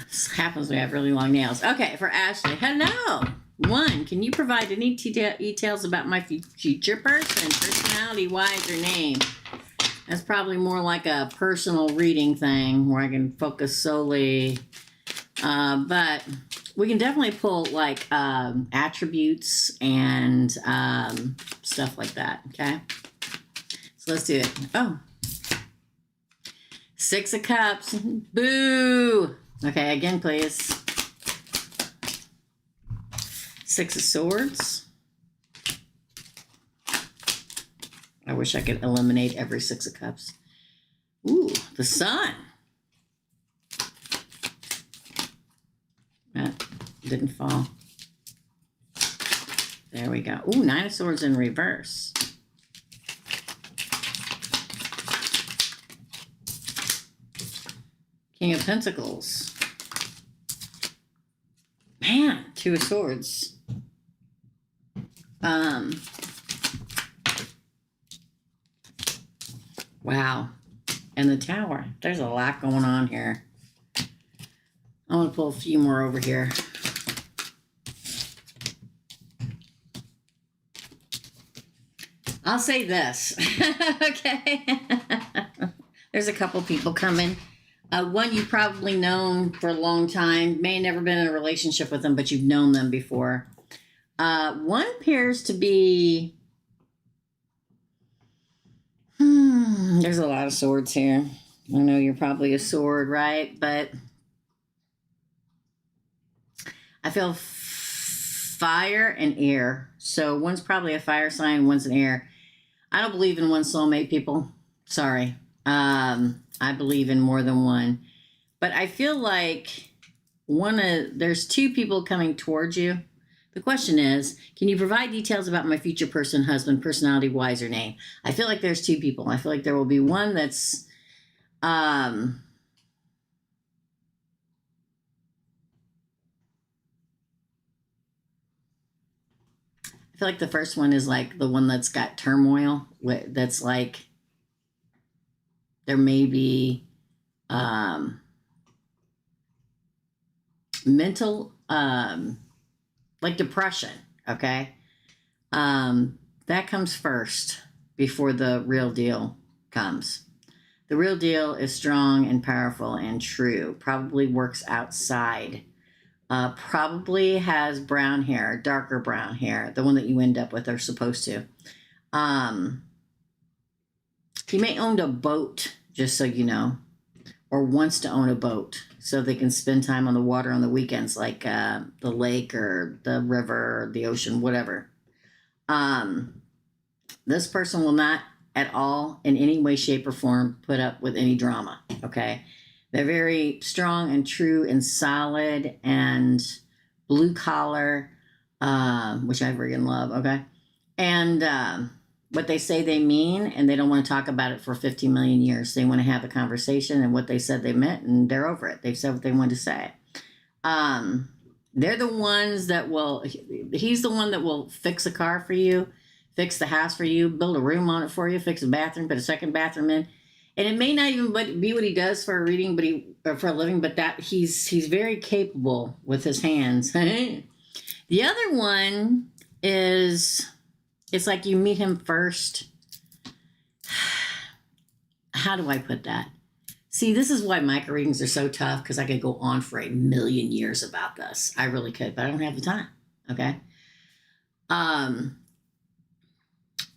This happens when we have really long nails. Okay, for Ashley. Hello. 1, can you provide any details about my future person, personality-wise or name? That's probably more like a personal reading thing where I can focus solely. But we can definitely pull like attributes and stuff like that, okay? So let's do it. Oh. 6 of Cups. Boo. Okay, again, please. 6 of Swords. I wish I could eliminate every 6 of Cups. Ooh, the Sun. That didn't fall. There we go. Ooh, 9 of Swords in reverse. King of Pentacles. Man, 2 of Swords. Wow. And the Tower. There's a lot going on here. I want to pull a few more over here. I'll say this. Okay. There's a couple people coming. One you've probably known for a long time. May have never been in a relationship with them, but you've known them before. One appears to be... there's a lot of swords here. I know you're probably a sword, right? But I feel fire and air. So one's probably a fire sign, one's an air. I don't believe in one soulmate, people. Sorry. I believe in more than one. But I feel like there's 2 people coming towards you, The question is, can you provide details about my future person, husband, personality, wise, or name? I feel like there's two people. I feel like there will be one that's, I feel like the first one is like the one that's got turmoil. That's like, there may be mental, like depression, okay? That comes first before the real deal comes. The real deal is strong and powerful and true, probably works outside, probably has brown hair, darker brown hair, the one that you end up with or supposed to. He may own a boat, just so you know, or wants to own a boat so they can spend time on the water on the weekends, like the lake or the river or the ocean, whatever. This person will not at all in any way, shape, or form put up with any drama, okay? They're very strong and true and solid and blue collar, which I freaking love, okay? And what they say they mean, and they don't want to talk about it for 50 million years. They want to have a conversation, and what they said they meant, and they're over it. They've said what they wanted to say. They're the ones that will, he's the one that will fix a car for you, fix the house for you, build a room on it for you, fix a bathroom, put a second bathroom in. And it may not even be what he does for a reading, or for a living, but that he's very capable with his hands. The other one is, it's like you meet him first. How do I put that? See, this is why micro readings are so tough, because I could go on for a million years about this. I really could, but I don't have the time. Okay.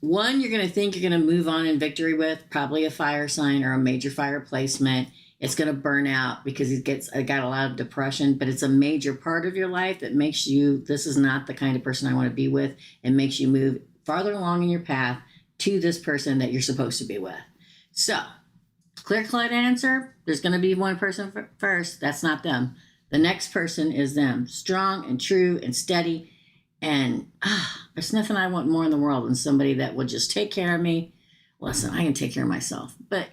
One, you're going to think you're going to move on in victory with, probably a fire sign or a major fire placement. It's going to burn out because he got a lot of depression, but it's a major part of your life that makes you, this is not the kind of person I want to be with, and makes you move farther along in your path to this person that you're supposed to be with. So, clear-cut answer, there's going to be one person first. That's not them. The next person is them. Strong and true and steady. And there's nothing I want more in the world than somebody that will just take care of me. Listen, I can take care of myself. But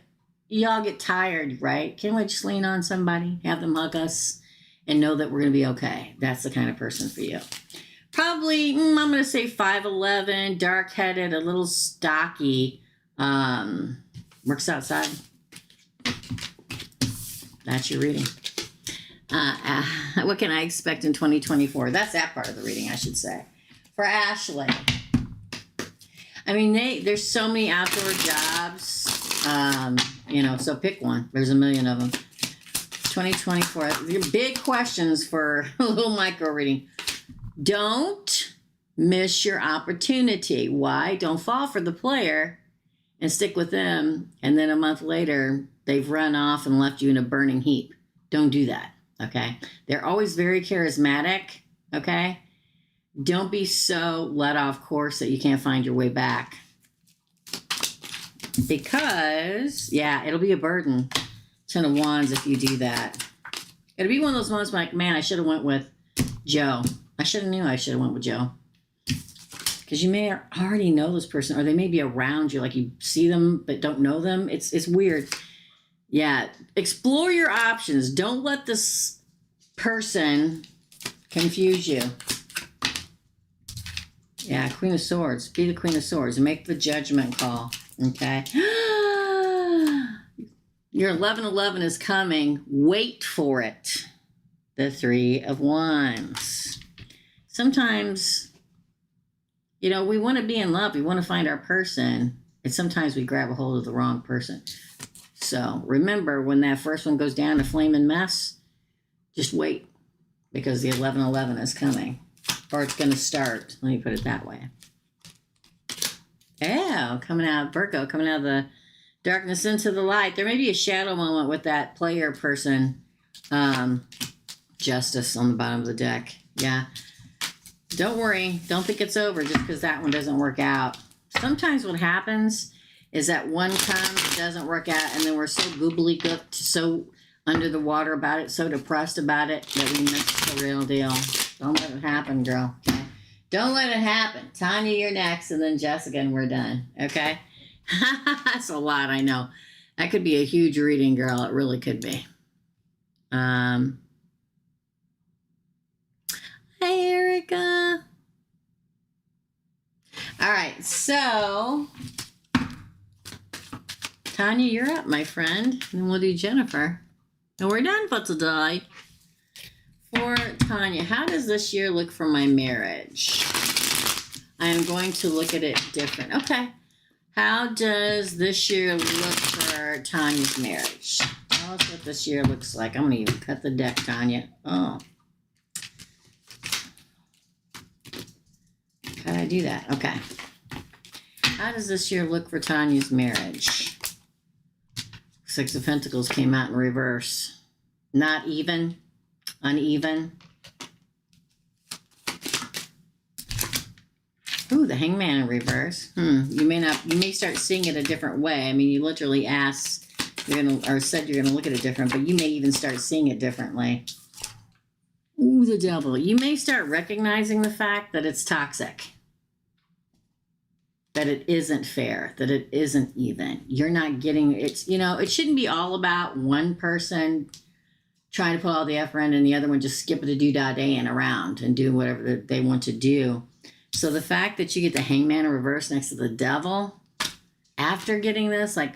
y'all get tired, right? Can't we just lean on somebody, have them hug us, and know that we're going to be okay? That's the kind of person for you. Probably, I'm going to say 5'11", dark-headed, a little stocky, works outside. That's your reading. What can I expect in 2024? That's that part of the reading, I should say. For Ashley, I mean, there's so many outdoor jobs, so pick one. There's a million of them. 2024, big questions for a little micro reading. Don't miss your opportunity. Why? Don't fall for the player and stick with them, and then a month later, they've run off and left you in a burning heap. Don't do that. Okay. They're always very charismatic. Okay. Don't be so let off course that you can't find your way back. Because, yeah, it'll be a burden. 10 of Wands if you do that. It'll be one of those moments like, man, I should have went with Joe. I should have knew I should have went with Joe. Because you may already know this person, or they may be around you, like you see them but don't know them. It's weird. Yeah, explore your options. Don't let this person confuse you. Yeah, Queen of Swords. Be the Queen of Swords. Make the judgment call. Okay. Your 1111 is coming. Wait for it. The 3 of Wands. Sometimes, we want to be in love. We want to find our person. And sometimes we grab a hold of the wrong person. So remember, when that first one goes down to flaming mess, just wait, because the 1111 is coming, or it's going to start. Let me put it that way. Yeah, coming out, Virgo, coming out of the darkness into the light. There may be a shadow moment with that player person. Justice on the bottom of the deck. Yeah. Don't worry. Don't think it's over just because that one doesn't work out. Sometimes what happens is that one comes, it doesn't work out, and then we're so goobly-gooked, so under the water about it, so depressed about it, that we miss the real deal. Don't let it happen, girl. Okay? Don't let it happen. Tanya, you're next, and then Jessica, and we're done. Okay? That's a lot, I know. That could be a huge reading, girl. It really could be. Hi, Erica. All right, so Tanya, you're up, my friend. And we'll do Jennifer. And we're done for today. For Tanya, how does this year look for my marriage? I am going to look at it different. Okay. How does this year look for Tanya's marriage? Tell us what this year looks like. I'm going to even cut the deck, Tanya. Oh. How did I do that? Okay. How does this year look for Tanya's marriage? Six of Pentacles came out in reverse. Not even. Uneven. Ooh, the Hangman in reverse. You may start seeing it a different way. I mean, you literally asked, said you're gonna look at it different, but you may even start seeing it differently. Ooh, the Devil. You may start recognizing the fact that it's toxic. That it isn't fair, that it isn't even. You're not getting, it shouldn't be all about one person trying to put all the effort in and the other one just skipping a do-da-day and around and doing whatever they want to do. So the fact that you get the Hangman in reverse next to the Devil, after getting this, like,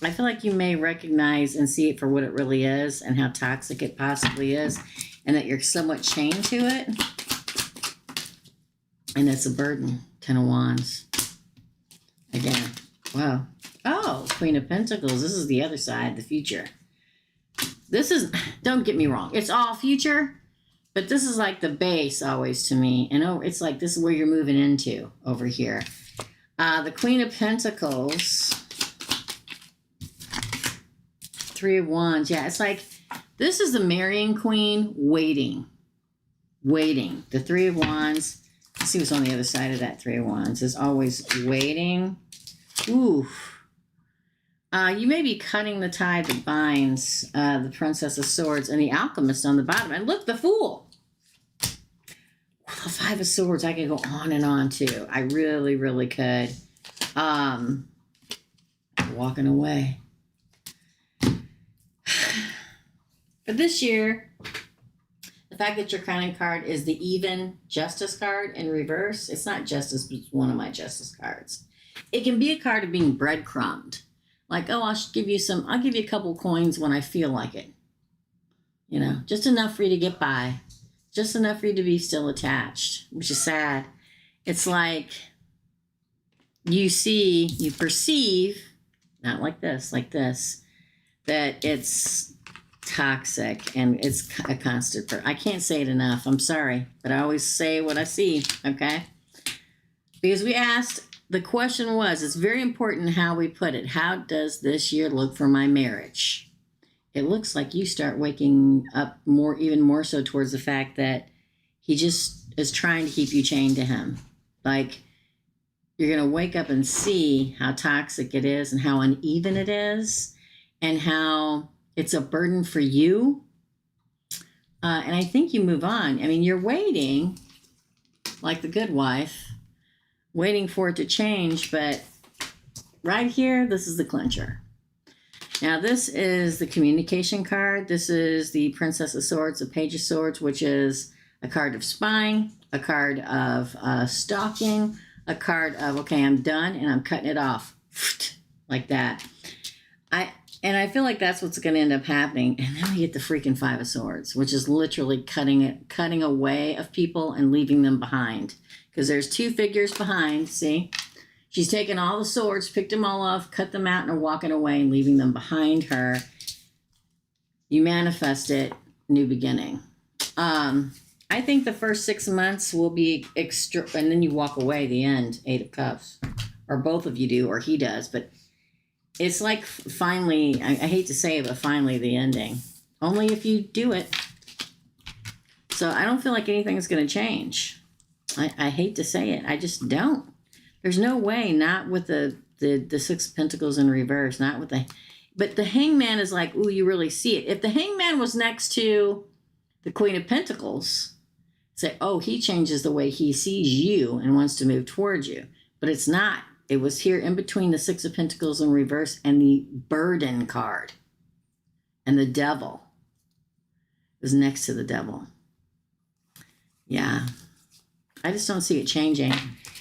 I feel like you may recognize and see it for what it really is and how toxic it possibly is, and that you're somewhat chained to it. And it's a burden. Ten of Wands. Again. Wow. Oh, Queen of Pentacles. This is the other side, the future. This is, don't get me wrong, it's all future, but this is like the base always to me. And it's like this is where you're moving into over here. The Queen of Pentacles. Three of Wands. Yeah, it's like this is the marrying queen waiting. Waiting. The Three of Wands. Let's see what's on the other side of that Three of Wands. Is always waiting. Ooh. You may be cutting the tie that binds the Princess of Swords and the Alchemist on the bottom. And look, the Fool. The Five of Swords. I could go on and on too. I really, really could. Walking away. But this year, the fact that your crowning card is the even Justice card in reverse. It's not Justice, but it's one of my Justice cards. It can be a card of being breadcrumbed. Like, oh, I'll give you a couple coins when I feel like it. Just enough for you to get by. Just enough for you to be still attached, which is sad. It's like you perceive, not like this, that it's toxic and it's a constant. I can't say it enough. I'm sorry, but I always say what I see, okay? Because we asked, the question was, it's very important how we put it. How does this year look for my marriage? It looks like you start waking up even more so towards the fact that he just is trying to keep you chained to him. Like, you're going to wake up and see how toxic it is and how uneven it is and how it's a burden for you. And I think you move on. I mean, you're waiting, like the good wife, waiting for it to change, but right here, this is the clincher. Now, this is the communication card. This is the Princess of Swords, the Page of Swords, which is a card of spying, a card of stalking, a card of, okay, I'm done and I'm cutting it off, like that. And I feel like that's what's going to end up happening. And then we get the freaking Five of Swords, which is literally cutting away of people and leaving them behind. Because there's two figures behind, see? She's taken all the swords, picked them all off, cut them out, and are walking away and leaving them behind her. You manifest it, new beginning. I think the first 6 months will be extra, and then you walk away, the end, Eight of Cups. Or both of you do, or he does. But it's like finally, I hate to say it, but finally the ending. Only if you do it. So I don't feel like anything's going to change. I hate to say it. I just don't. There's no way, not with the Six of Pentacles in reverse, not with but the Hangman is like, ooh, you really see it. If the Hangman was next to the Queen of Pentacles, say, oh, he changes the way he sees you and wants to move towards you. But it's not. It was here in between the Six of Pentacles in reverse and the Burden card. And the Devil is next to the Devil. Yeah. I just don't see it changing.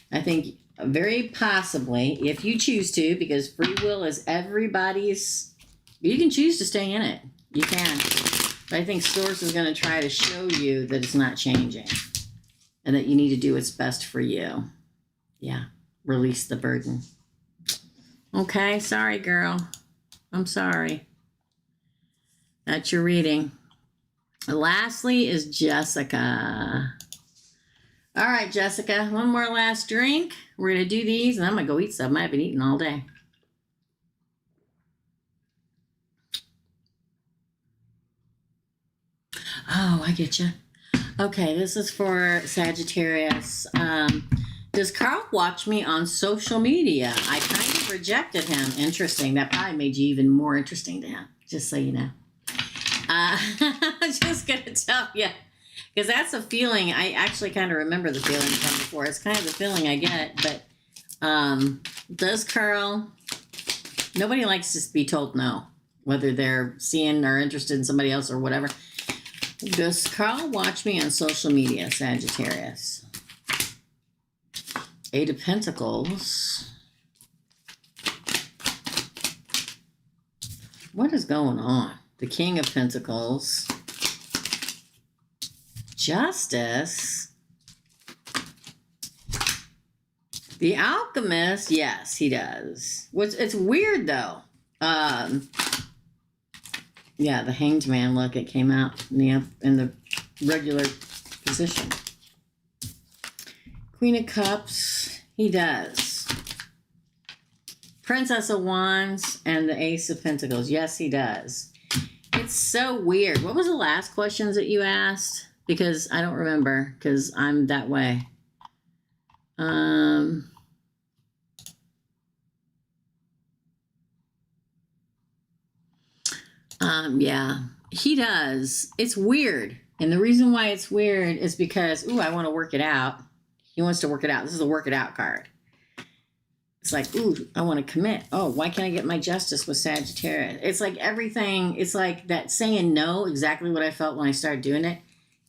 I think very possibly, if you choose to, because free will is everybody's, you can choose to stay in it. You can. But I think Source is going to try to show you that it's not changing and that you need to do what's best for you. Yeah. Release the burden. Okay. Sorry, girl. I'm sorry. That's your reading. Lastly is Jessica. All right, Jessica. One more last drink. We're going to do these, and I'm going to go eat some. I've been eating all day. Oh, I get you. Okay, this is for Sagittarius. Does Carl watch me on social media? I kind of rejected him. Interesting. That probably made you even more interesting to him, just so you know. I'm just going to tell you, because that's a feeling. I actually kind of remember the feeling from before. It's kind of the feeling I get. But does Carl, nobody likes to be told no, whether they're seeing or interested in somebody else or whatever. Does Carl watch me on social media, Sagittarius? Eight of Pentacles. What is going on? The King of Pentacles. Justice. The Alchemist. Yes, he does. It's weird though. Yeah, the Hanged Man. Look, it came out in the regular position. Queen of Cups. He does. Princess of Wands and the Ace of Pentacles. Yes, he does. It's so weird. What was the last questions that you asked? Because I don't remember, because I'm that way. Yeah, he does. It's weird. And the reason why it's weird is because, ooh, I want to work it out. He wants to work it out. This is a work it out card. It's like, ooh, I want to commit. Oh, why can't I get my justice with Sagittarius? It's like everything. It's like that saying no, exactly what I felt when I started doing it.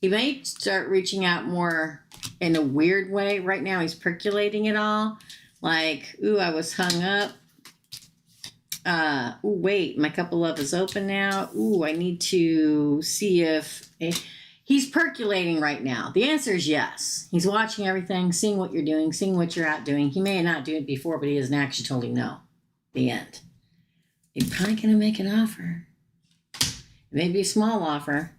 He may start reaching out more in a weird way. Right now, he's percolating it all. Like, ooh, I was hung up. Ooh, wait, my cup of love is open now. Ooh, I need to see if he's percolating right now. The answer is yes. He's watching everything, seeing what you're doing, seeing what you're out doing. He may not do it before, but he hasn't actually told him no. The end. He's probably going to make an offer. Maybe a small offer.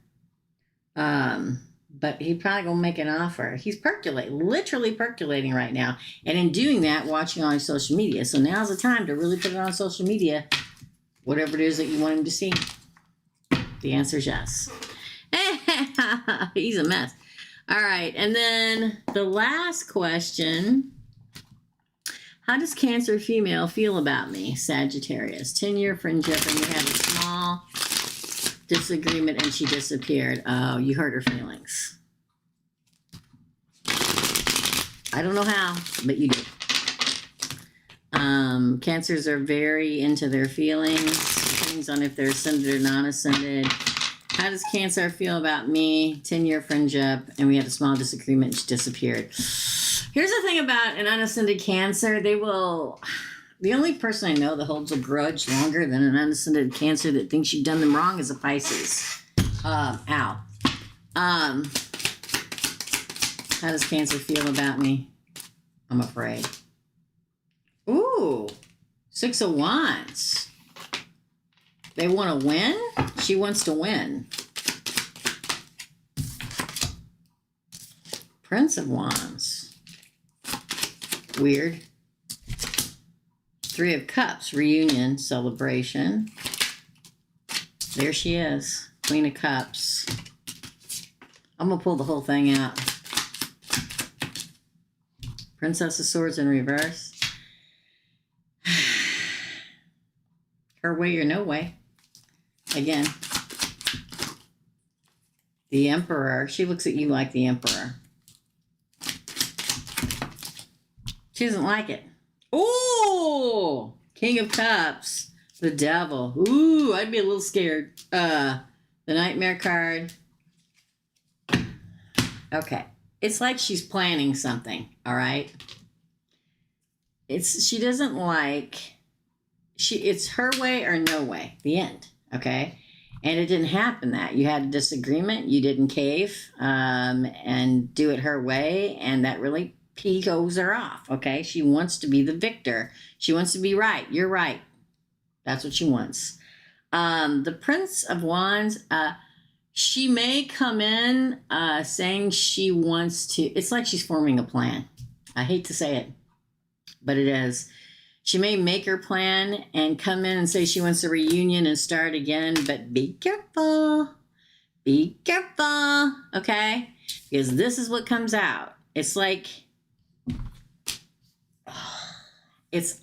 But he probably going to make an offer. He's literally percolating right now. And in doing that, watching on social media. So now's the time to really put it on social media, whatever it is that you want him to see. The answer is yes. He's a mess. All right. And then the last question. How does Cancer female feel about me, Sagittarius? 10-year friendship, and we had a small disagreement and she disappeared. Oh, you hurt her feelings. I don't know how, but you did. Cancers are very into their feelings. Depends on if they're ascended or non-ascended. How does Cancer feel about me? 10-year friendship, and we had a small disagreement. She disappeared. Here's the thing about an unascended Cancer. They will... The only person I know that holds a grudge longer than an unascended Cancer that thinks you've done them wrong is a Pisces. Ow. How does Cancer feel about me? I'm afraid. Ooh, 6 of Wands. They want to win? She wants to win. Prince of Wands. Weird. 3 of Cups, reunion, celebration. There she is, Queen of Cups. I'm going to pull the whole thing out. Princess of Swords in reverse. Her way or no way. Again. The Emperor. She looks at you like the Emperor. She doesn't like it. Ooh! King of Cups. The Devil. Ooh, I'd be a little scared. The Nightmare card. Okay. It's like she's planning something, all right? She doesn't like, it's her way or no way. The end, okay? And it didn't happen that. You had a disagreement. You didn't cave and do it her way. And that really goes her off, okay? She wants to be the victor. She wants to be right. You're right. That's what she wants. The Prince of Wands, she may come in saying she wants to, it's like she's forming a plan. I hate to say it, but it is. She may make her plan and come in and say she wants a reunion and start again, but be careful. Be careful, okay? Because this is what comes out. It's like she's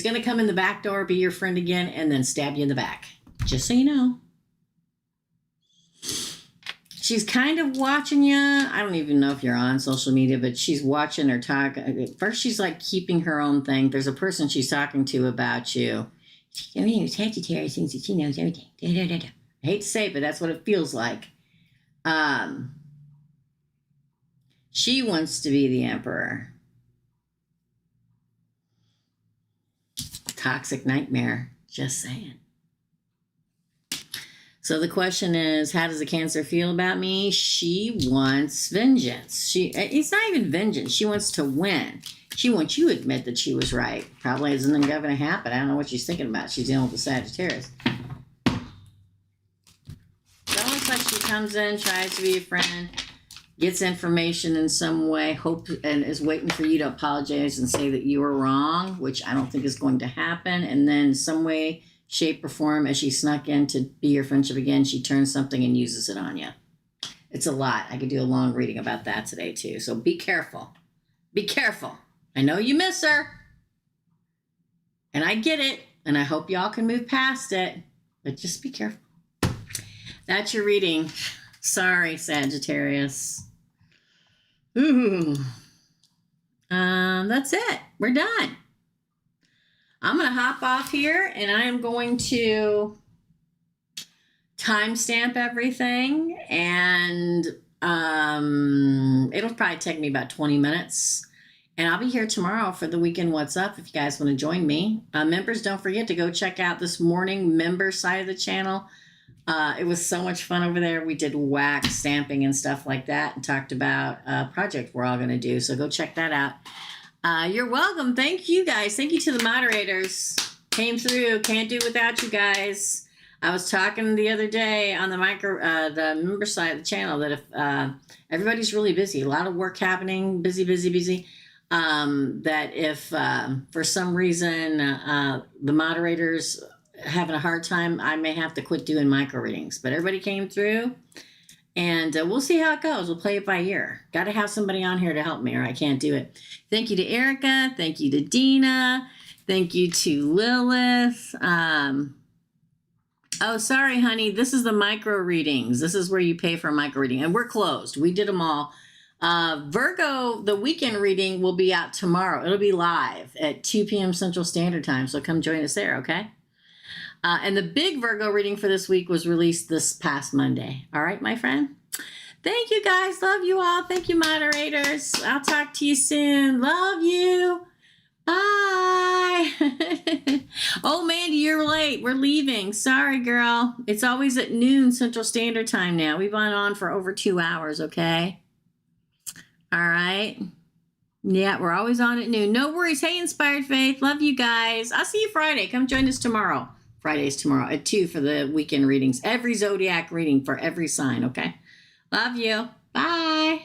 going to come in the back door, be your friend again, and then stab you in the back. Just so you know. She's kind of watching you. I don't even know if you're on social media, but she's watching her talk. First, she's like keeping her own thing. There's a person she's talking to about you. Sagittarius thinks that she knows everything. I hate to say it, but that's what it feels like. She wants to be the Emperor. Toxic nightmare. Just saying. So the question is, how does the Cancer feel about me? She wants vengeance. It's not even vengeance. She wants to win. She wants you to admit that she was right. Probably isn't going to happen. I don't know what she's thinking about. She's dealing with the Sagittarius. It's almost like she comes in, tries to be a friend, gets information in some way, and is waiting for you to apologize and say that you were wrong, which I don't think is going to happen. And then some way, shape, or form, as she snuck in to be your friendship again, she turns something and uses it on you. It's a lot. I could do a long reading about that today, too. So be careful. Be careful. I know you miss her. And I get it. And I hope y'all can move past it. But just be careful. That's your reading. Sorry, Sagittarius. Ooh. That's it. We're done. I'm going to hop off here and I am going to timestamp everything, and it'll probably take me about 20 minutes. And I'll be here tomorrow for the Weekend What's Up if you guys want to join me. Members, don't forget to go check out this morning member side of the channel. It was so much fun over there. We did wax stamping and stuff like that and talked about a project we're all going to do. So go check that out. You're welcome. Thank you guys. Thank you to the moderators. Came through. Can't do without you guys. I was talking the other day on the the member side of the channel that if everybody's really busy, a lot of work happening, busy, that if for some reason the moderators having a hard time, I may have to quit doing micro readings. But everybody came through. And we'll see how it goes. We'll play it by ear. Got to have somebody on here to help me or I can't do it. Thank you to Erica. Thank you to Dina. Thank you to Lilith. Oh, sorry, honey. This is the micro readings. This is where you pay for a micro reading. And we're closed. We did them all. Virgo, the weekend reading will be out tomorrow. It'll be live at 2 p.m. Central Standard Time. So come join us there, okay? And the big Virgo reading for this week was released this past Monday. All right, my friend? Thank you, guys. Love you all. Thank you, moderators. I'll talk to you soon. Love you. Bye. Oh, Mandy, you're late. We're leaving. Sorry, girl. It's always at noon Central Standard Time now. We've been on for over 2 hours, okay? All right. Yeah, we're always on at noon. No worries. Hey, Inspired Faith. Love you guys. I'll see you Friday. Come join us tomorrow. Friday's tomorrow at 2 for the weekend readings. Every zodiac reading for every sign, okay? Love you. Bye.